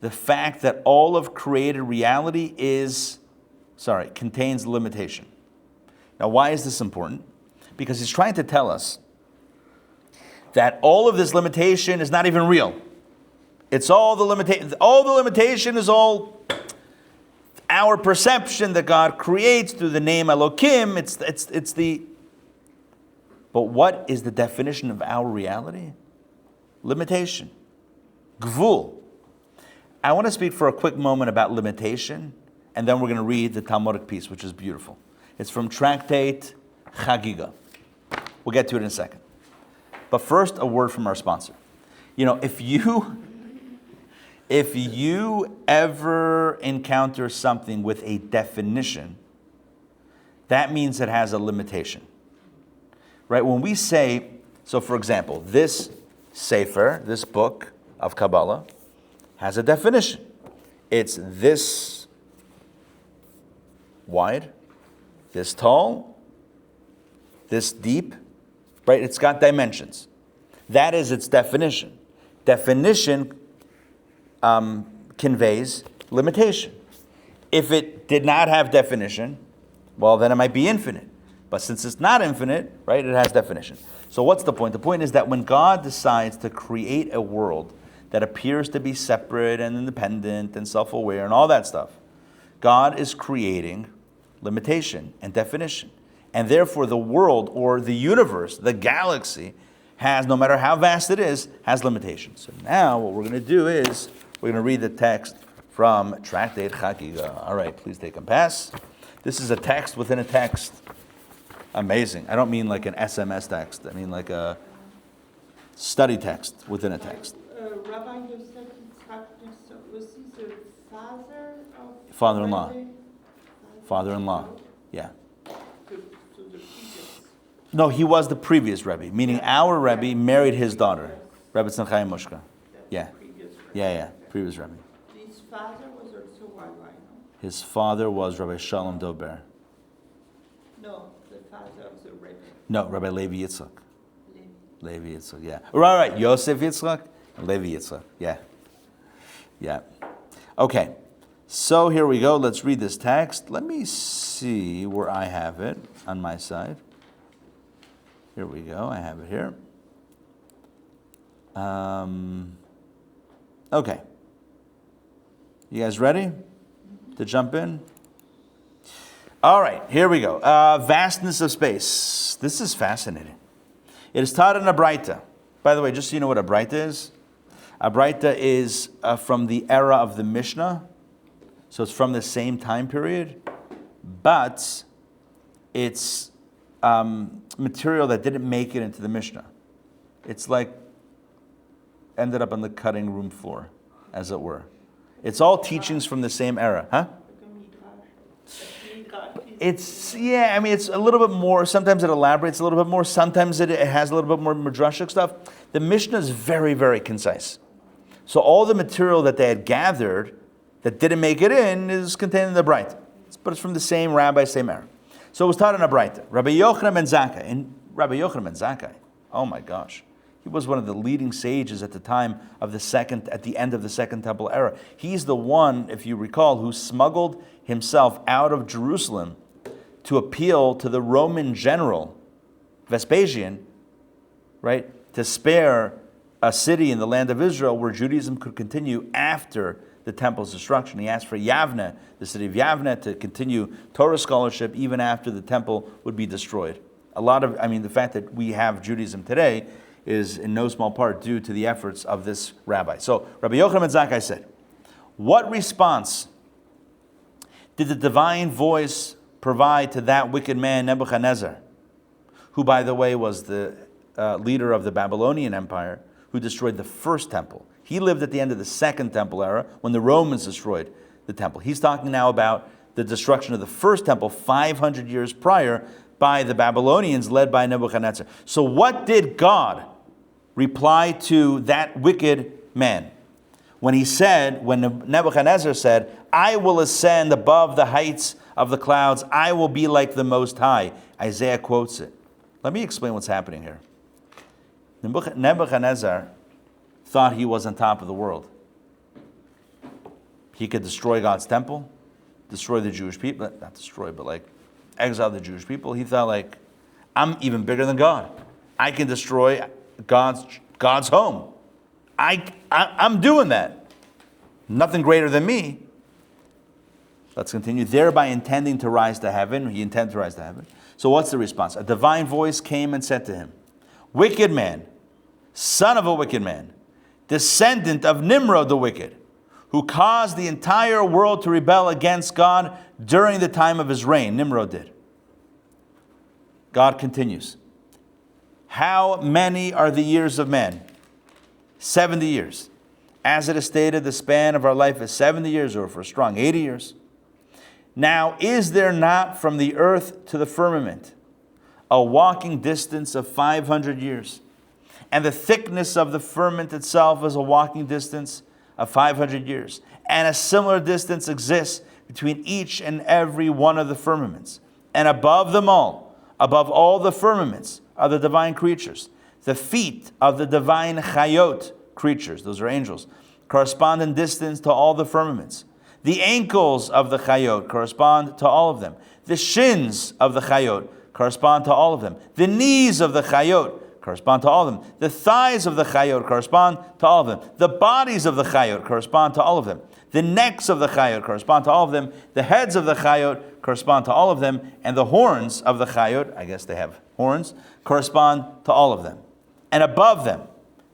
the fact that all of created reality contains limitation. Now, why is this important? Because he's trying to tell us that all of this limitation is not even real. It's all the limitation. All the limitation is all our perception that God creates through the name Elokim. It's the. But what is the definition of our reality? Limitation. Gvul. I want to speak for a quick moment about limitation, and then we're going to read the Talmudic piece, which is beautiful. It's from Tractate Chagiga. We'll get to it in a second. But first, a word from our sponsor. If you ever encounter something with a definition, that means it has a limitation. Right? When we say, so for example, this Sefer, this book of Kabbalah, has a definition. It's this wide, this tall, this deep, right? It's got dimensions. That is its definition. Definition conveys limitation. If it did not have definition, well, then it might be infinite. But since it's not infinite, right, it has definition. So what's the point? The point is that when God decides to create a world that appears to be separate and independent and self-aware and all that stuff, God is creating limitation and definition. And therefore the world or the universe, the galaxy, has, no matter how vast it is, has limitations. So now what we're going to do is we're going to read the text from Tractate Chagiga. All right, please take and pass. This is a text within a text. Amazing. I don't mean like an SMS text. I mean like a study text within a text. Rabbi, you said was he the father of? Father-in-law. Rabbi? Father-in-law. Yeah. To the previous. No, he was the previous Rebbe, meaning our Rebbe married his daughter, Rebbe Tzemchai Mushka. Yeah. Previous Rebbe. Yeah, previous Rebbe. His father was also Rabbi, no? His father was Rabbi Shalom Dober. No, the father of the Rebbe. No, Rabbi Levi Yitzchak. Levi. Levi Yitzchak, yeah. Right. Yosef Yitzchak and Levi Yitzchak. Yeah. Okay. So here we go. Let's read this text. Let me see where I have it on my side. Here we go. I have it here. Okay. You guys ready to jump in? All right, here we go. Vastness of space. This is fascinating. It is taught in a Braita. By the way, just so you know what a Braita is, a Braita is from the era of the Mishnah. So it's from the same time period, but it's material that didn't make it into the Mishnah. It's like ended up on the cutting room floor, as it were. It's all teachings from the same era, huh? It's a little bit more. Sometimes it elaborates a little bit more. Sometimes it has a little bit more midrashic stuff. The Mishnah is very, very concise. So all the material that they had gathered that didn't make it in is contained in the Braita. But it's from the same rabbi, same era. So it was taught in a Braita. Rabbi Yochanan ben Zakkai. And Rabbi Yochanan ben Zakkai, oh my gosh. He was one of the leading sages at the time of at the end of the Second Temple era. He's the one, if you recall, who smuggled himself out of Jerusalem to appeal to the Roman general, Vespasian, right, to spare a city in the land of Israel where Judaism could continue after the temple's destruction. He asked for Yavne, the city of Yavne, to continue Torah scholarship even after the temple would be destroyed. The fact that we have Judaism today is in no small part due to the efforts of this rabbi. So Rabbi Yochanan ben Zakkai said, what response did the divine voice provide to that wicked man Nebuchadnezzar, who, by the way, was the leader of the Babylonian Empire, who destroyed the first temple? He lived at the end of the Second Temple era when the Romans destroyed the temple. He's talking now about the destruction of the first temple 500 years prior by the Babylonians led by Nebuchadnezzar. So what did God reply to that wicked man when Nebuchadnezzar said, I will ascend above the heights of the clouds, I will be like the Most High? Isaiah quotes it. Let me explain what's happening here. Nebuchadnezzar thought he was on top of the world. He could destroy God's temple, destroy the Jewish people, not destroy, but like exile the Jewish people. He thought I'm even bigger than God. I can destroy God's home. I'm doing that. Nothing greater than me. Let's continue. Thereby intending to rise to heaven. He intended to rise to heaven. So what's the response? A divine voice came and said to him, wicked man, son of a wicked man, descendant of Nimrod the wicked, who caused the entire world to rebel against God during the time of his reign. Nimrod did. God continues. How many are the years of man? 70 years. As it is stated, the span of our life is 70 years, or if we're strong, 80 years. Now, is there not from the earth to the firmament a walking distance of 500 years? And the thickness of the firmament itself is a walking distance of 500 years. And a similar distance exists between each and every one of the firmaments. and above them all, above all the firmaments, are the divine creatures. The feet of the divine chayot creatures, those are angels, correspond in distance to all the firmaments. The ankles of the chayot correspond to all of them. The shins of the chayot correspond to all of them. The knees of the chayot correspond to all of them. The thighs of the chayot correspond to all of them. The bodies of the chayot correspond to all of them. The necks of the chayot correspond to all of them. The heads of the chayot correspond to all of them. And the horns of the chayot, I guess they have horns, correspond to all of them. And above them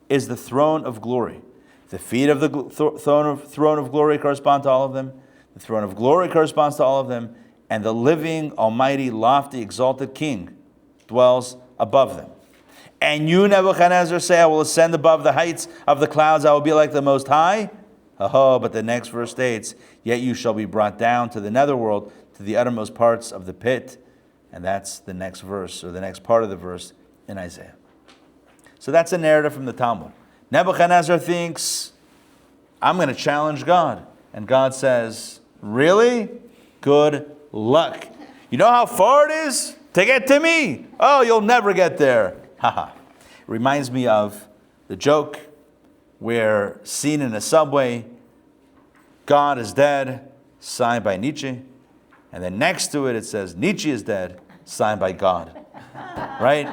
is the throne of glory. The feet of the throne of glory correspond to all of them. The throne of glory corresponds to all of them. And the living, almighty, lofty, exalted King dwells above them. And you, Nebuchadnezzar, say, I will ascend above the heights of the clouds. I will be like the Most High. Oh, but the next verse states, yet you shall be brought down to the netherworld, to the uttermost parts of the pit. And that's the next verse, or the next part of the verse in Isaiah. So that's a narrative from the Talmud. Nebuchadnezzar thinks, I'm going to challenge God. And God says, really? Good luck. You know how far it is to get to me? Oh, you'll never get there. Haha. Reminds me of the joke where, seen in a subway, God is dead, signed by Nietzsche. And then next to it, it says, Nietzsche is dead, signed by God. Right?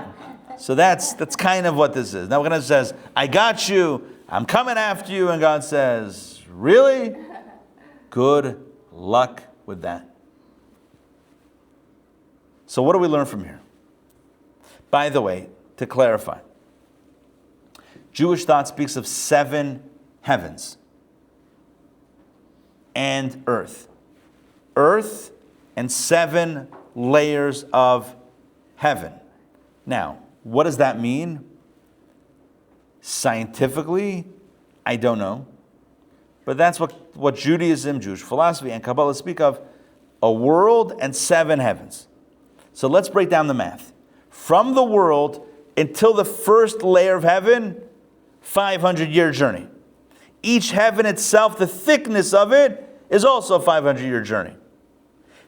So that's kind of what this is. Now God says, I got you, I'm coming after you. And God says, really? Good luck with that. So what do we learn from here? By the way, to clarify, Jewish thought speaks of 7 heavens and earth. Earth and 7 layers of heaven. Now, what does that mean? Scientifically, I don't know. But that's what Judaism, Jewish philosophy, and Kabbalah speak of, a world and 7 heavens. So let's break down the math. From the world until the first layer of heaven, 500-year journey. Each heaven itself, the thickness of it, is also a 500-year journey.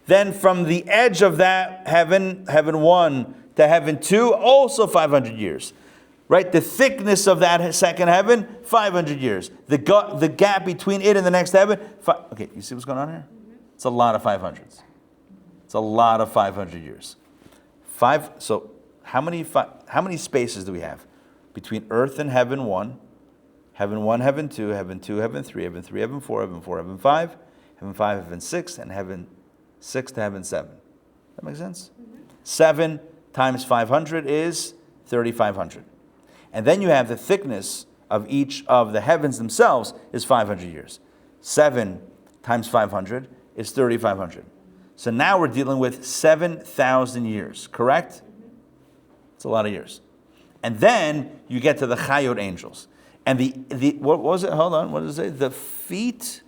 Then from the edge of that heaven, heaven 1 to heaven 2, also 500 years. Right? The thickness of that second heaven, 500 years. The gap between it and the next heaven, okay, you see what's going on here? It's a lot of 500s. It's a lot of 500 years. So how many spaces do we have between earth and heaven 1, heaven 1, heaven 2, heaven 2, heaven 3, heaven 3, heaven 4, heaven 4, heaven 5, heaven 5, heaven 6, and heaven 6 to heaven 7. That makes sense? 7 times 500 is 3,500. And then you have the thickness of each of the heavens themselves is 500 years. 7 times 500 is 3,500. So now we're dealing with 7,000 years, correct? It's a lot of years. And then you get to the Chayot angels. And the what was it? Hold on, what does it say? The feet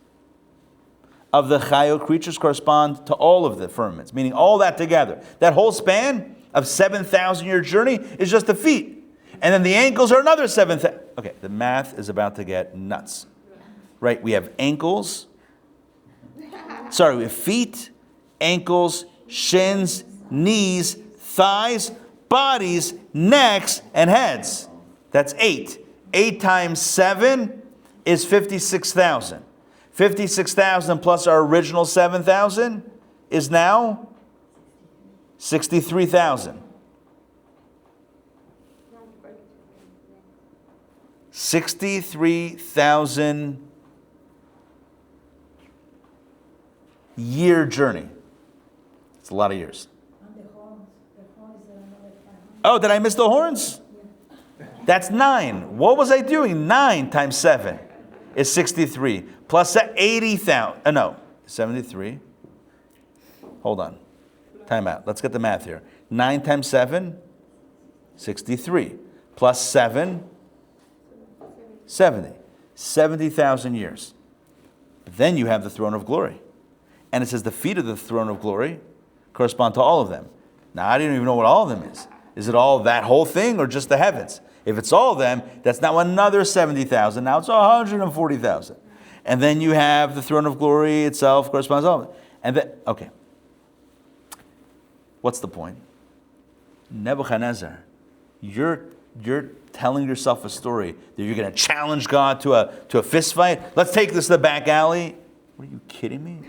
of the Chayot creatures correspond to all of the firmaments, meaning all that together. That whole span of 7,000-year journey is just the feet. And then the ankles are another 7,000. Okay, the math is about to get nuts. Right, we have ankles. Sorry, we have feet, ankles, shins, knees, thighs, bodies, necks, and heads. That's 8. 8 times 7 is 56,000. 56,000 plus our original 7,000 is now 63,000. 63,000 year journey. It's a lot of years. Oh, did I miss the horns? That's 9. What was I doing? 9 times 7 is 63. Plus 80,000. No, 73. Hold on. Time out. Let's get the math here. 9 times 7, 63. Plus 7, 70. 70,000 years. But then you have the throne of glory. And it says the feet of the throne of glory correspond to all of them. Now, I don't even know what all of them is. Is it all that whole thing or just the heavens? If it's all of them, that's now another 70,000. Now it's 140,000. And then you have the throne of glory itself corresponds to all of them. And then, okay. What's the point? Nebuchadnezzar, you're telling yourself a story that you're going to challenge God to a fist fight? Let's take this to the back alley. What, are you kidding me?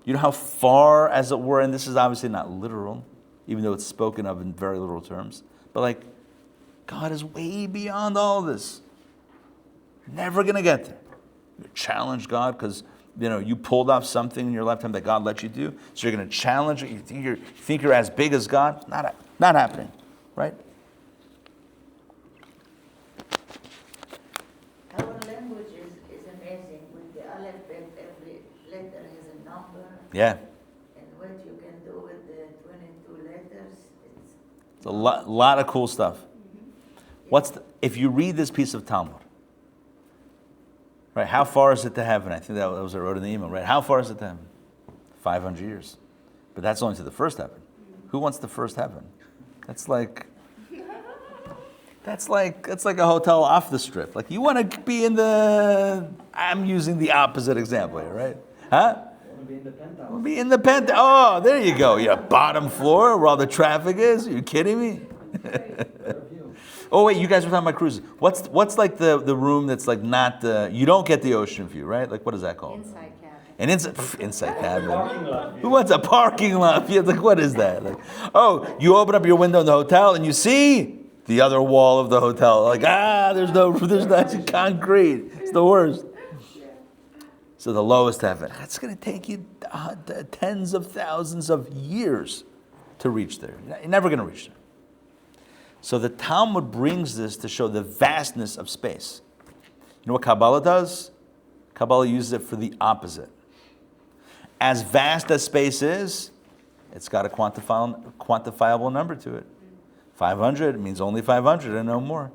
You know how far, as it were, and this is obviously not literal, even though it's spoken of in very literal terms, but like, God is way beyond all this. Never going to get there. You challenge God because you pulled off something in your lifetime that God let you do, so you're going to challenge it. You think you're as big as God? Not happening, right? Our language is amazing. With the alphabet, every letter has a number. Yeah. And what you can do with the 22 letters, It's a lot of cool stuff. If you read this piece of Talmud, right? How far is it to heaven? I think that was what I wrote in the email, right? How far is it to heaven? 500 years. But that's only to the first heaven. Who wants the first heaven? That's like a hotel off the strip. Like, you want to be in the, I'm using the opposite example here, right? Huh? Be in the penthouse. We'll be in the penthouse. Oh, there you go. Yeah, bottom floor where all the traffic is. Are you kidding me? Oh wait, you guys were talking about cruises. What's like the room that's like not the, you don't get the ocean view, right? Like, what is that called? Inside cabin. An inside cabin. Parking lot. Who wants a parking lot? Yeah, like, what is that? Like, oh, you open up your window in the hotel and you see the other wall of the hotel. Like, there's not concrete. It's the worst. So the lowest heaven. That's going to take you tens of thousands of years to reach there. You're never going to reach there. So the Talmud brings this to show the vastness of space. You know what Kabbalah does? Kabbalah uses it for the opposite. As vast as space is, it's got a quantifiable number to it. 500 means only 500 and no more.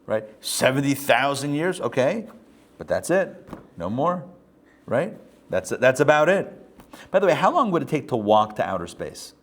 Right? 70,000 years, okay, but that's it. No more. Right? That's about it. By the way, how long would it take to walk to outer space?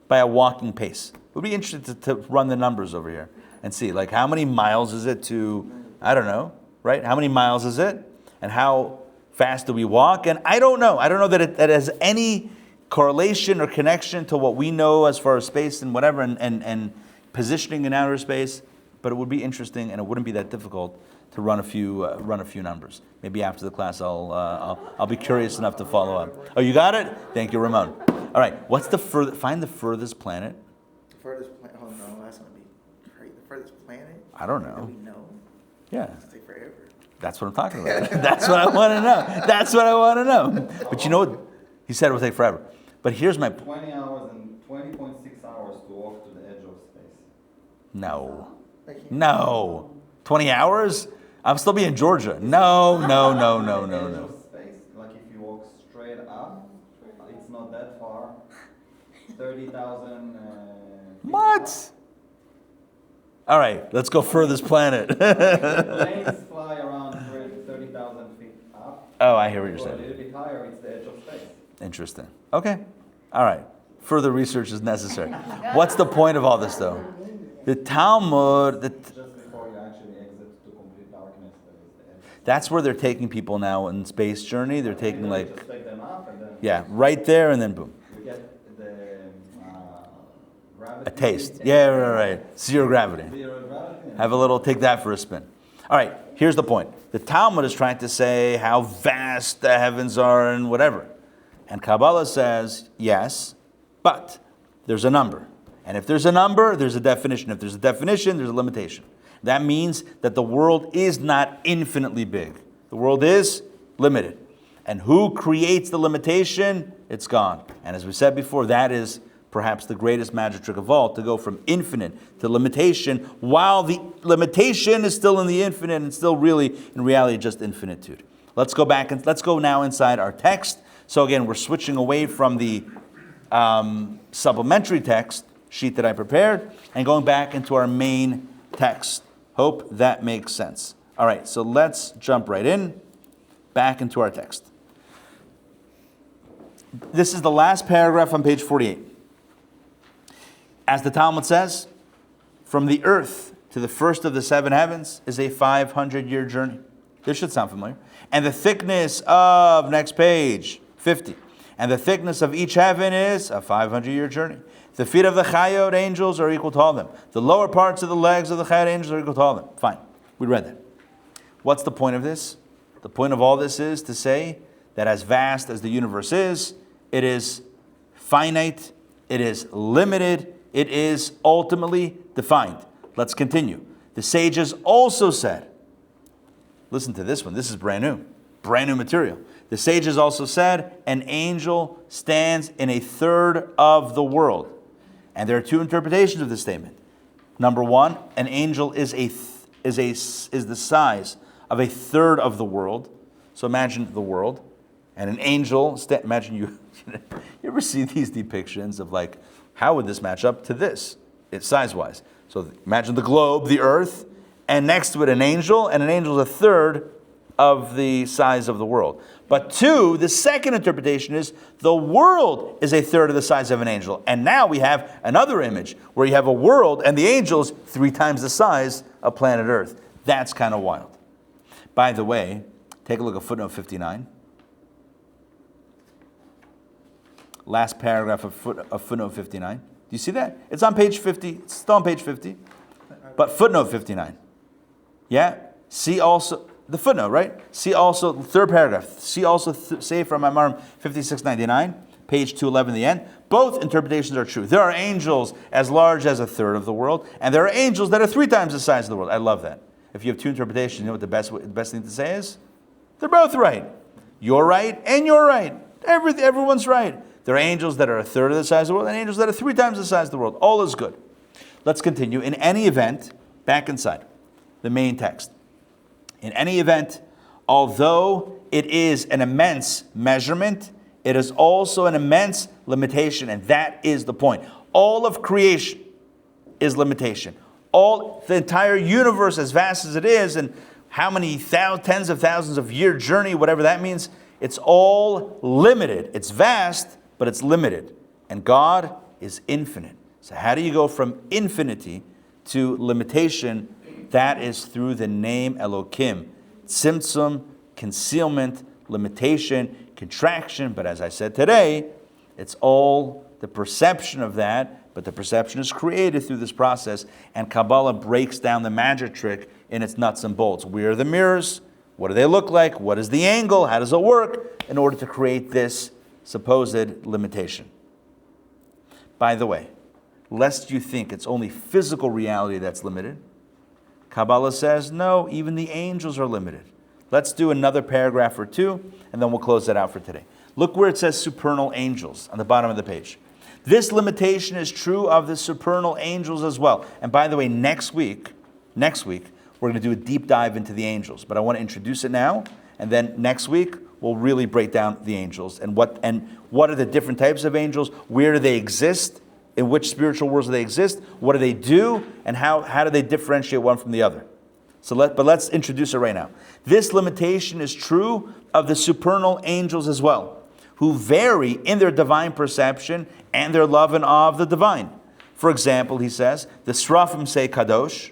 By a walking pace. It would be interesting to run the numbers over here and see, like, how many miles is it to, I don't know, right? How many miles is it? And how fast do we walk? And I don't know. I don't know that it has any correlation or connection to what we know as far as space and whatever and positioning in outer space. But it would be interesting, and it wouldn't be that difficult to run a few numbers. Maybe after the class, I'll be curious enough to follow up. Oh, you got it? Thank you, Ramon. All right. What's find the furthest planet? The furthest planet? Oh no, that's gonna be great. The furthest planet? I don't That know. we know? Yeah, It's gonna take forever. that's what I'm talking about. That's what I want to know. That's what I want to know. But you know what? He said it will take forever. But here's my point. 20 hours and 20.6 hours to walk to the edge of space. No. They can't- No. 20 hours? I'm still be in Georgia. No. The edge of space, like if you walk straight up, it's not that far. 30,000. What? All right, let's go furthest planet. Planes fly around 30,000 feet up. Oh, I hear what you're Or a saying. little bit higher, it's the edge of space. Interesting. Okay. All right. Further research is necessary. What's the point of all this, though? The Talmud, Just before you actually exit to complete darkness, there is the edge. that's where they're taking people now in space journey. They're taking You like, just take them up and then yeah, right there and then boom. you get the gravity. A taste. Yeah, right. Zero gravity. Zero gravity. Have a little, take that for a spin. All right, here's the point. The Talmud is trying to say how vast the heavens are and whatever. And Kabbalah says, yes, but there's a number. And if there's a number, there's a definition. If there's a definition, there's a limitation. That means that the world is not infinitely big. The world is limited. And who creates the limitation? It's God. And as we said before, that is perhaps the greatest magic trick of all, to go from infinite to limitation, while the limitation is still in the infinite and still really, in reality, just infinitude. Let's go back and let's go now inside our text. So again, we're switching away from the supplementary text sheet that I prepared and going back into our main text. Hope that makes sense. All right, so let's jump right in, back into our text. This is the last paragraph on page 48. As the Talmud says, from the earth to the first of the seven heavens is a 500-year journey. This should sound familiar. And the thickness of, next page, 50. And the thickness of each heaven is a 500-year journey. The feet of the chayot angels are equal to all of them. The lower parts of the legs of the chayot angels are equal to all of them. Fine. We read that. What's the point of this? The point of all this is to say that as vast as the universe is, it is finite, it is limited, it is ultimately defined. Let's continue. The sages also said, listen to this one, this is brand new material. The sages also said, an angel stands in a third of the world. And there are two interpretations of this statement. Number one, an angel is the size of a third of the world. So imagine the world, and an angel, imagine you ever see these depictions of like, how would this match up to this? It's size-wise. So imagine the globe, the earth, and next to it an angel, and an angel is a third of the size of the world. But two, the second interpretation is the world is a third of the size of an angel. And now we have another image where you have a world and the angels 3 times the size of planet Earth. That's kind of wild. By the way, take a look at footnote 59. Last paragraph of footnote 59. Do you see that? It's on page 50. It's still on page 50. But footnote 59. Yeah? See also... the footnote, right? See also, third paragraph. See also, say from Maimarim 5699, page 211 the end. Both interpretations are true. There are angels as large as a third of the world, and there are angels that are 3 times the size of the world. I love that. If you have 2 interpretations, you know what the best thing to say is? They're both right. You're right, and you're right. Everyone's right. There are angels that are a third of the size of the world, and angels that are 3 times the size of the world. All is good. Let's continue. In any event, back inside the main text. In any event, although it is an immense measurement, it is also an immense limitation, and that is the point. All of creation is limitation. The entire universe, as vast as it is, and how many tens of thousands of year journey, whatever that means, it's all limited. It's vast, but it's limited. And God is infinite. So how do you go from infinity to limitation? That is through the name Elokim. Tzimtzum, concealment, limitation, contraction. But as I said today, it's all the perception of that, but the perception is created through this process, and Kabbalah breaks down the magic trick in its nuts and bolts. Where are the mirrors? What do they look like? What is the angle? How does it work? In order to create this supposed limitation. By the way, lest you think it's only physical reality that's limited, Kabbalah says, no, even the angels are limited. Let's do another paragraph or two, and then we'll close that out for today. Look where it says supernal angels on the bottom of the page. This limitation is true of the supernal angels as well. And by the way, next week, we're going to do a deep dive into the angels. But I want to introduce it now, and then next week, we'll really break down the angels and what are the different types of angels, where do they exist, in which spiritual worlds do they exist, what do they do, and how do they differentiate one from the other. But let's introduce it right now. This limitation is true of the supernal angels as well, who vary in their divine perception and their love and awe of the divine. For example, he says, the Srafim say Kadosh,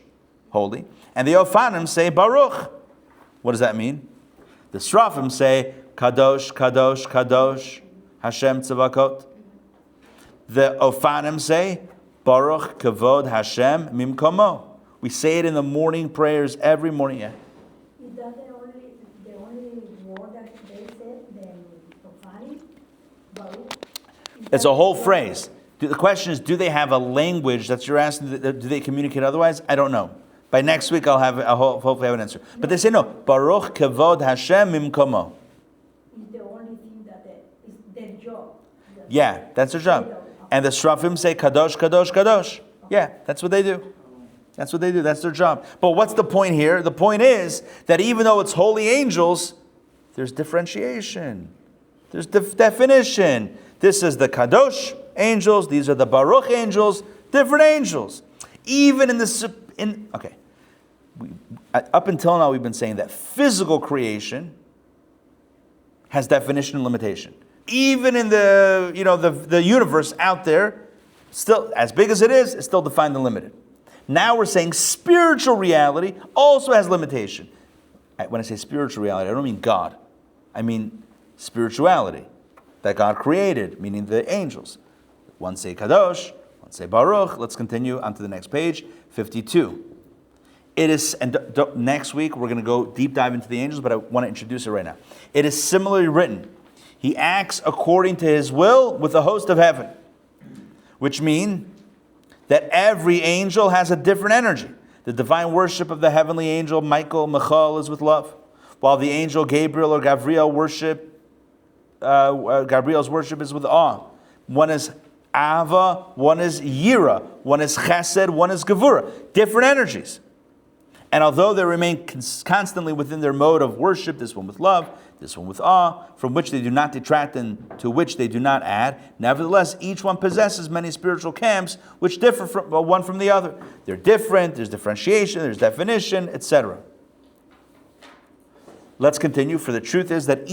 holy, and the Ophanim say Baruch. What does that mean? The Srafim say Kadosh, Kadosh, Kadosh, Hashem Tzavakot. The Ophanim say Baruch Kavod Hashem Mimkomo. We say it in the morning prayers every morning. Yeah. Is that the only word that they said, the Ophanim? Baruch? It's a whole phrase. The question is, do they have a language that you're asking? Do they communicate otherwise? I don't know. By next week, I'll hopefully have an answer. But they say no. Baruch Kavod Hashem Mimkomo. Is the only thing that is their job. Yeah, that's their job. And the Srafim say Kadosh, Kadosh, Kadosh. Yeah, that's what they do. That's what they do. That's their job. But what's the point here? The point is that even though it's holy angels, there's differentiation. There's definition. This is the Kadosh angels. These are the Baruch angels. Different angels. Even up until now, we've been saying that physical creation has definition and limitation. Even in the universe out there, still as big as it is, it's still defined and limited. Now we're saying spiritual reality also has limitation. When I say spiritual reality, I don't mean God. I mean spirituality. that God created, meaning the angels. One say Kadosh, one say Baruch. Let's continue on to the next page, 52. It is, and next week we're going to go deep dive into the angels, but I want to introduce it right now. It is similarly written, he acts according to his will with the host of heaven, which mean that every angel has a different energy. The divine worship of the heavenly angel Michael, Michael, is with love, while the angel Gabriel or Gabriel's worship is with awe. One is Ava, one is Yira, one is Chesed, one is Gevura. Different energies. And although they remain constantly within their mode of worship, this one with love, this one with awe, from which they do not detract and to which they do not add, nevertheless, each one possesses many spiritual camps which differ from one from the other. They're different, there's differentiation, there's definition, etc. Let's continue, for the truth is that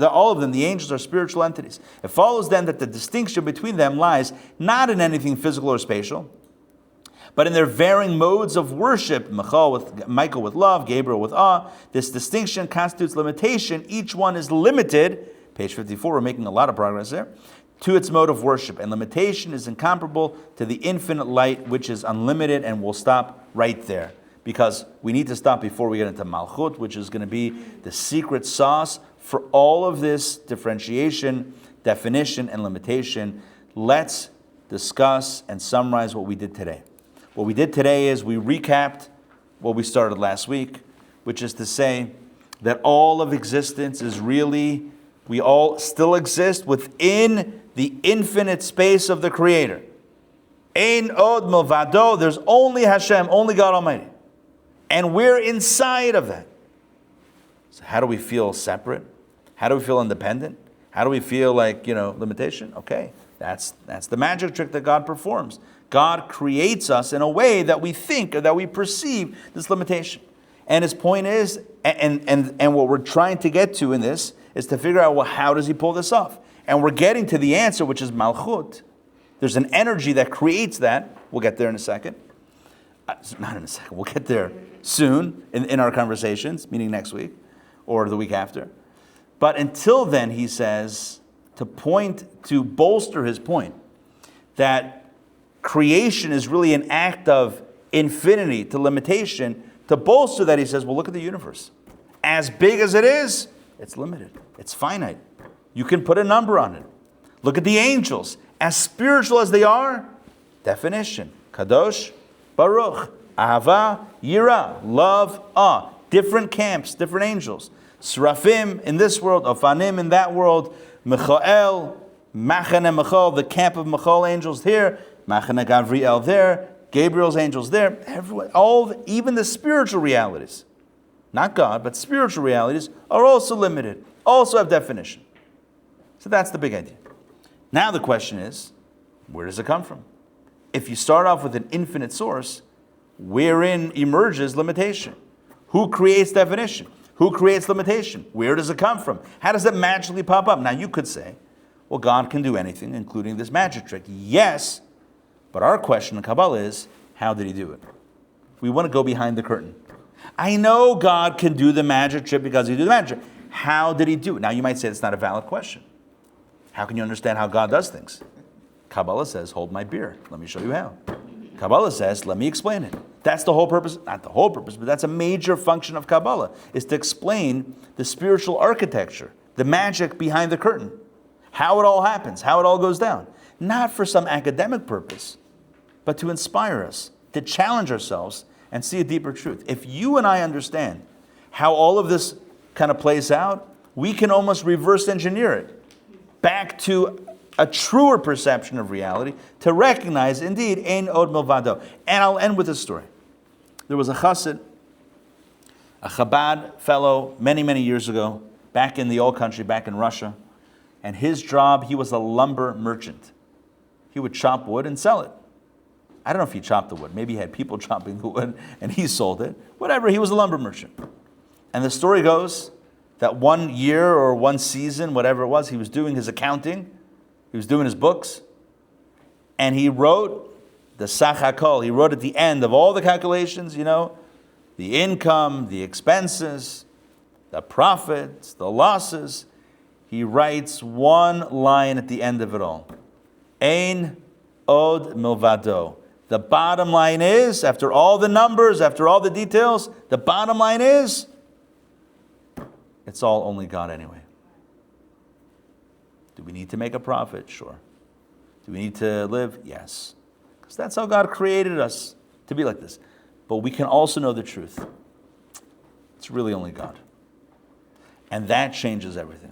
all of them, the angels, are spiritual entities. It follows then that the distinction between them lies not in anything physical or spatial, but in their varying modes of worship, Michael with love, Gabriel with awe. This distinction constitutes limitation. Each one is limited, page 54, we're making a lot of progress there, to its mode of worship. And limitation is incomparable to the infinite light, which is unlimited, and we'll stop right there. Because we need to stop before we get into Malchut, which is going to be the secret sauce for all of this differentiation, definition, and limitation. Let's discuss and summarize what we did today. What we did today is we recapped what we started last week, which is to say that all of existence is really, we all still exist within the infinite space of the Creator. Ein od milvado, there's only Hashem, only God Almighty. And we're inside of that. So how do we feel separate? How do we feel independent? How do we feel like, limitation? Okay, that's the magic trick that God performs. God creates us in a way that we think or that we perceive this limitation. And his point is, and what we're trying to get to in this is to figure out, well, how does he pull this off? And we're getting to the answer, which is Malchut. There's an energy that creates that. We'll get there in a second. Not in a second. We'll get there soon in our conversations, meaning next week or the week after. But until then, he says, to bolster his point, that creation is really an act of infinity to limitation. To bolster that, he says, well, look at the universe. As big as it is, it's limited. It's finite. You can put a number on it. Look at the angels. As spiritual as they are, definition. Kadosh, Baruch, Ahava, Yira, love, awe. Different camps, different angels. Srafim in this world, Ofanim in that world, Michael, Machane Michael, the camp of Michael angels here, Machane Gavriel there, Gabriel's angels there, everyone, even the spiritual realities, not God, but spiritual realities, are also limited, also have definition. So that's the big idea. Now the question is, where does it come from? If you start off with an infinite source, wherein emerges limitation? Who creates definition? Who creates limitation? Where does it come from? How does it magically pop up? Now you could say, well, God can do anything, including this magic trick. Yes, but our question in Kabbalah is, how did he do it? We want to go behind the curtain. I know God can do the magic trick because he did the magic trick. How did he do it? Now you might say it's not a valid question. How can you understand how God does things? Kabbalah says, hold my beer. Let me show you how. Kabbalah says, let me explain it. That's the whole purpose, not the whole purpose, but that's a major function of Kabbalah, is to explain the spiritual architecture, the magic behind the curtain, how it all happens, how it all goes down. Not for some academic purpose, but to inspire us, to challenge ourselves and see a deeper truth. If you and I understand how all of this kind of plays out, we can almost reverse engineer it back to a truer perception of reality, to recognize, indeed, ein od milvado. And I'll end with a story. There was a chassid, a Chabad fellow, many, many years ago, back in the old country, back in Russia. And his job, he was a lumber merchant. He would chop wood and sell it. I don't know if he chopped the wood. Maybe he had people chopping the wood and he sold it. Whatever, he was a lumber merchant. And the story goes that one year or one season, whatever it was, he was doing his accounting. He was doing his books. And he wrote the Sach HaKol. He wrote at the end of all the calculations, the income, the expenses, the profits, the losses. he writes one line at the end of it all. Ein od milvado. The bottom line is, after all the numbers, after all the details, the bottom line is, it's all only God anyway. Do we need to make a profit? Sure. Do we need to live? Yes. Because that's how God created us, to be like this. But we can also know the truth. It's really only God. And that changes everything.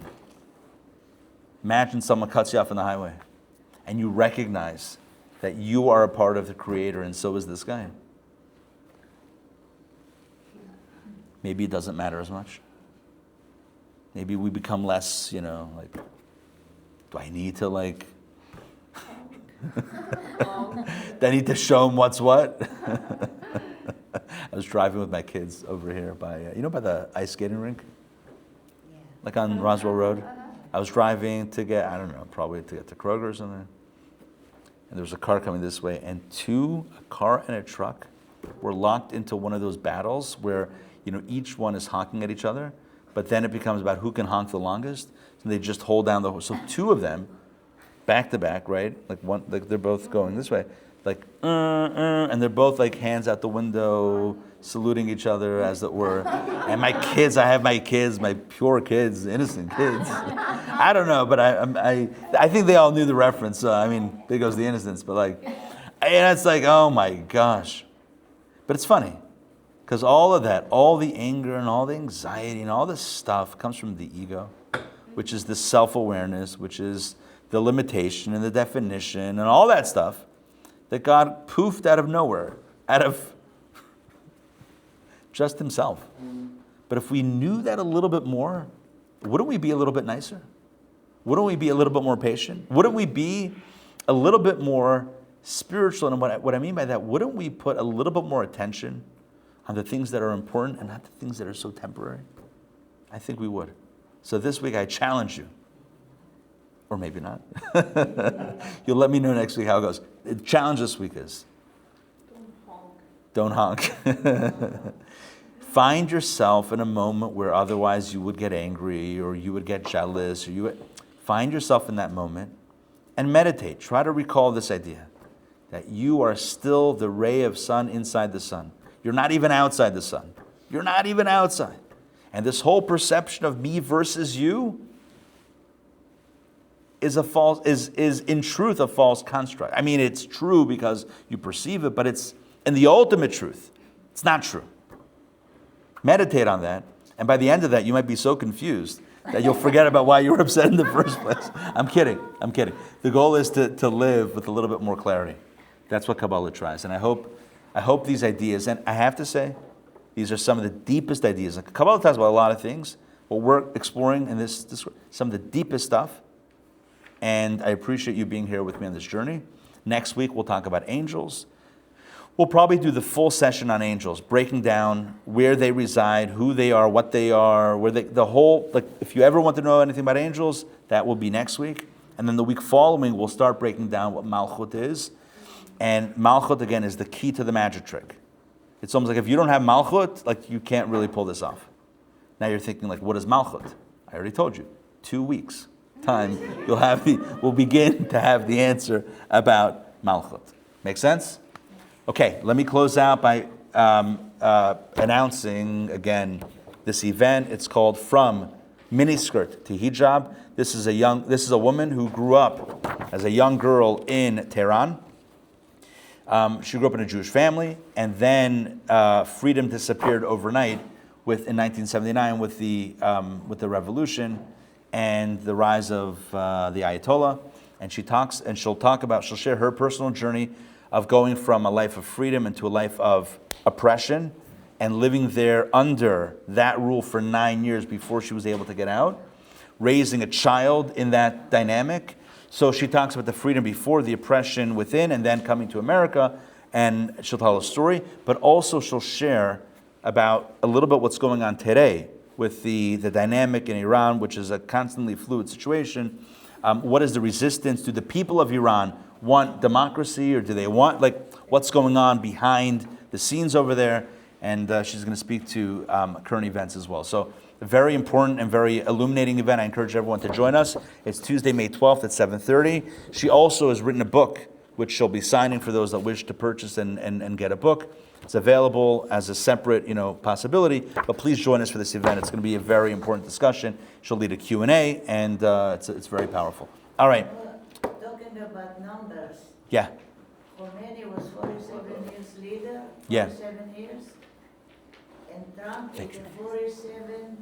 Imagine someone cuts you off on the highway and you recognize that you are a part of the Creator and so is this guy. Maybe it doesn't matter as much. Maybe we become less, like, do I need to do I need to show him what's what? I was driving with my kids over here by the ice skating rink? Yeah. Like on Roswell Road. I was driving to get, probably to get to Kroger or something. And there was a car coming this way, and a car and a truck were locked into one of those battles where, each one is honking at each other, but then it becomes about who can honk the longest. And they just hold down the horse. So two of them, back to back, right? Like they're both going this way. And they're both like hands out the window, saluting each other as it were. And my kids, I have my kids, my pure kids, innocent kids. I don't know, but I think they all knew the reference. There goes the innocence. But and it's like, oh my gosh. But it's funny, because all of that, all the anger and all the anxiety and all this stuff comes from the ego, which is the self-awareness, which is the limitation and the definition and all that stuff that God poofed out of nowhere, out of just himself. But if we knew that a little bit more, wouldn't we be a little bit nicer? Wouldn't we be a little bit more patient? Wouldn't we be a little bit more spiritual? And what I mean by that, wouldn't we put a little bit more attention on the things that are important and not the things that are so temporary? I think we would. So this week I challenge you. Or maybe not. You'll let me know next week how it goes. The challenge this week is don't honk. Find yourself in a moment where otherwise you would get angry or you would get jealous. Find yourself in that moment and meditate. Try to recall this idea that you are still the ray of sun inside the sun. You're not even outside the sun. You're not even outside. And this whole perception of me versus you is in truth a false construct. It's true because you perceive it, but it's in the ultimate truth. It's not true. Meditate on that, and by the end of that, you might be so confused that you'll forget about why you were upset in the first place. I'm kidding. The goal is to live with a little bit more clarity. That's what Kabbalah tries, and I hope these ideas, and I have to say, these are some of the deepest ideas. Kabbalah talks about a lot of things. What we're exploring in this some of the deepest stuff. And I appreciate you being here with me on this journey. Next week, we'll talk about angels. We'll probably do the full session on angels, breaking down where they reside, who they are, what they are, if you ever want to know anything about angels, that will be next week. And then the week following, we'll start breaking down what Malchut is. And Malchut, again, is the key to the magic trick. It's almost like if you don't have Malchut, you can't really pull this off. Now you're thinking, what is Malchut? I already told you, 2 weeks. Time we'll begin to have the answer about Malchut. Make sense? Okay, let me close out by announcing again this event. It's called From Miniskirt to Hijab. This is a woman who grew up as a young girl in Tehran. She grew up in a Jewish family, and then freedom disappeared overnight in 1979 with the revolution and the rise of the Ayatollah. And she'll share her personal journey of going from a life of freedom into a life of oppression and living there under that rule for 9 years before she was able to get out, raising a child in that dynamic. So she talks about the freedom before, the oppression within, and then coming to America, and she'll tell a story, but also she'll share about a little bit what's going on today with the dynamic in Iran, which is a constantly fluid situation. What is the resistance? Do the people of Iran want democracy, or do they want, what's going on behind the scenes over there? And she's going to speak to current events as well. So A very important and very illuminating event. I encourage everyone to join us. It's Tuesday, May 12th at 7:30. She also has written a book, which she'll be signing for those that wish to purchase and get a book. It's available as a separate, possibility, but please join us for this event. It's going to be a very important discussion. She'll lead a Q&A, and it's very powerful. All right. Talking about numbers, Yeah. Khomeini was 47 years leader, Yeah. 47 years, and Trump is Thank you. the 47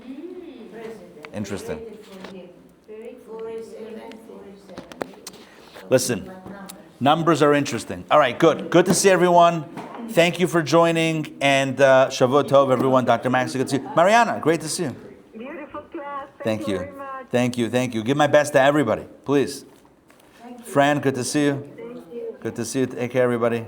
president. Interesting. They waited for him. 47. So Listen. about numbers. Numbers are interesting. All right, good. Good to see everyone. Thank you for joining, and Shavuot Tov, everyone. Dr. Max, good to see you. Mariana, great to see you. Beautiful class. Thank you you. very much. Thank you. Thank you. Give my best to everybody, please. Fran, good to see you. Thank you. Good to see you. Take care, everybody.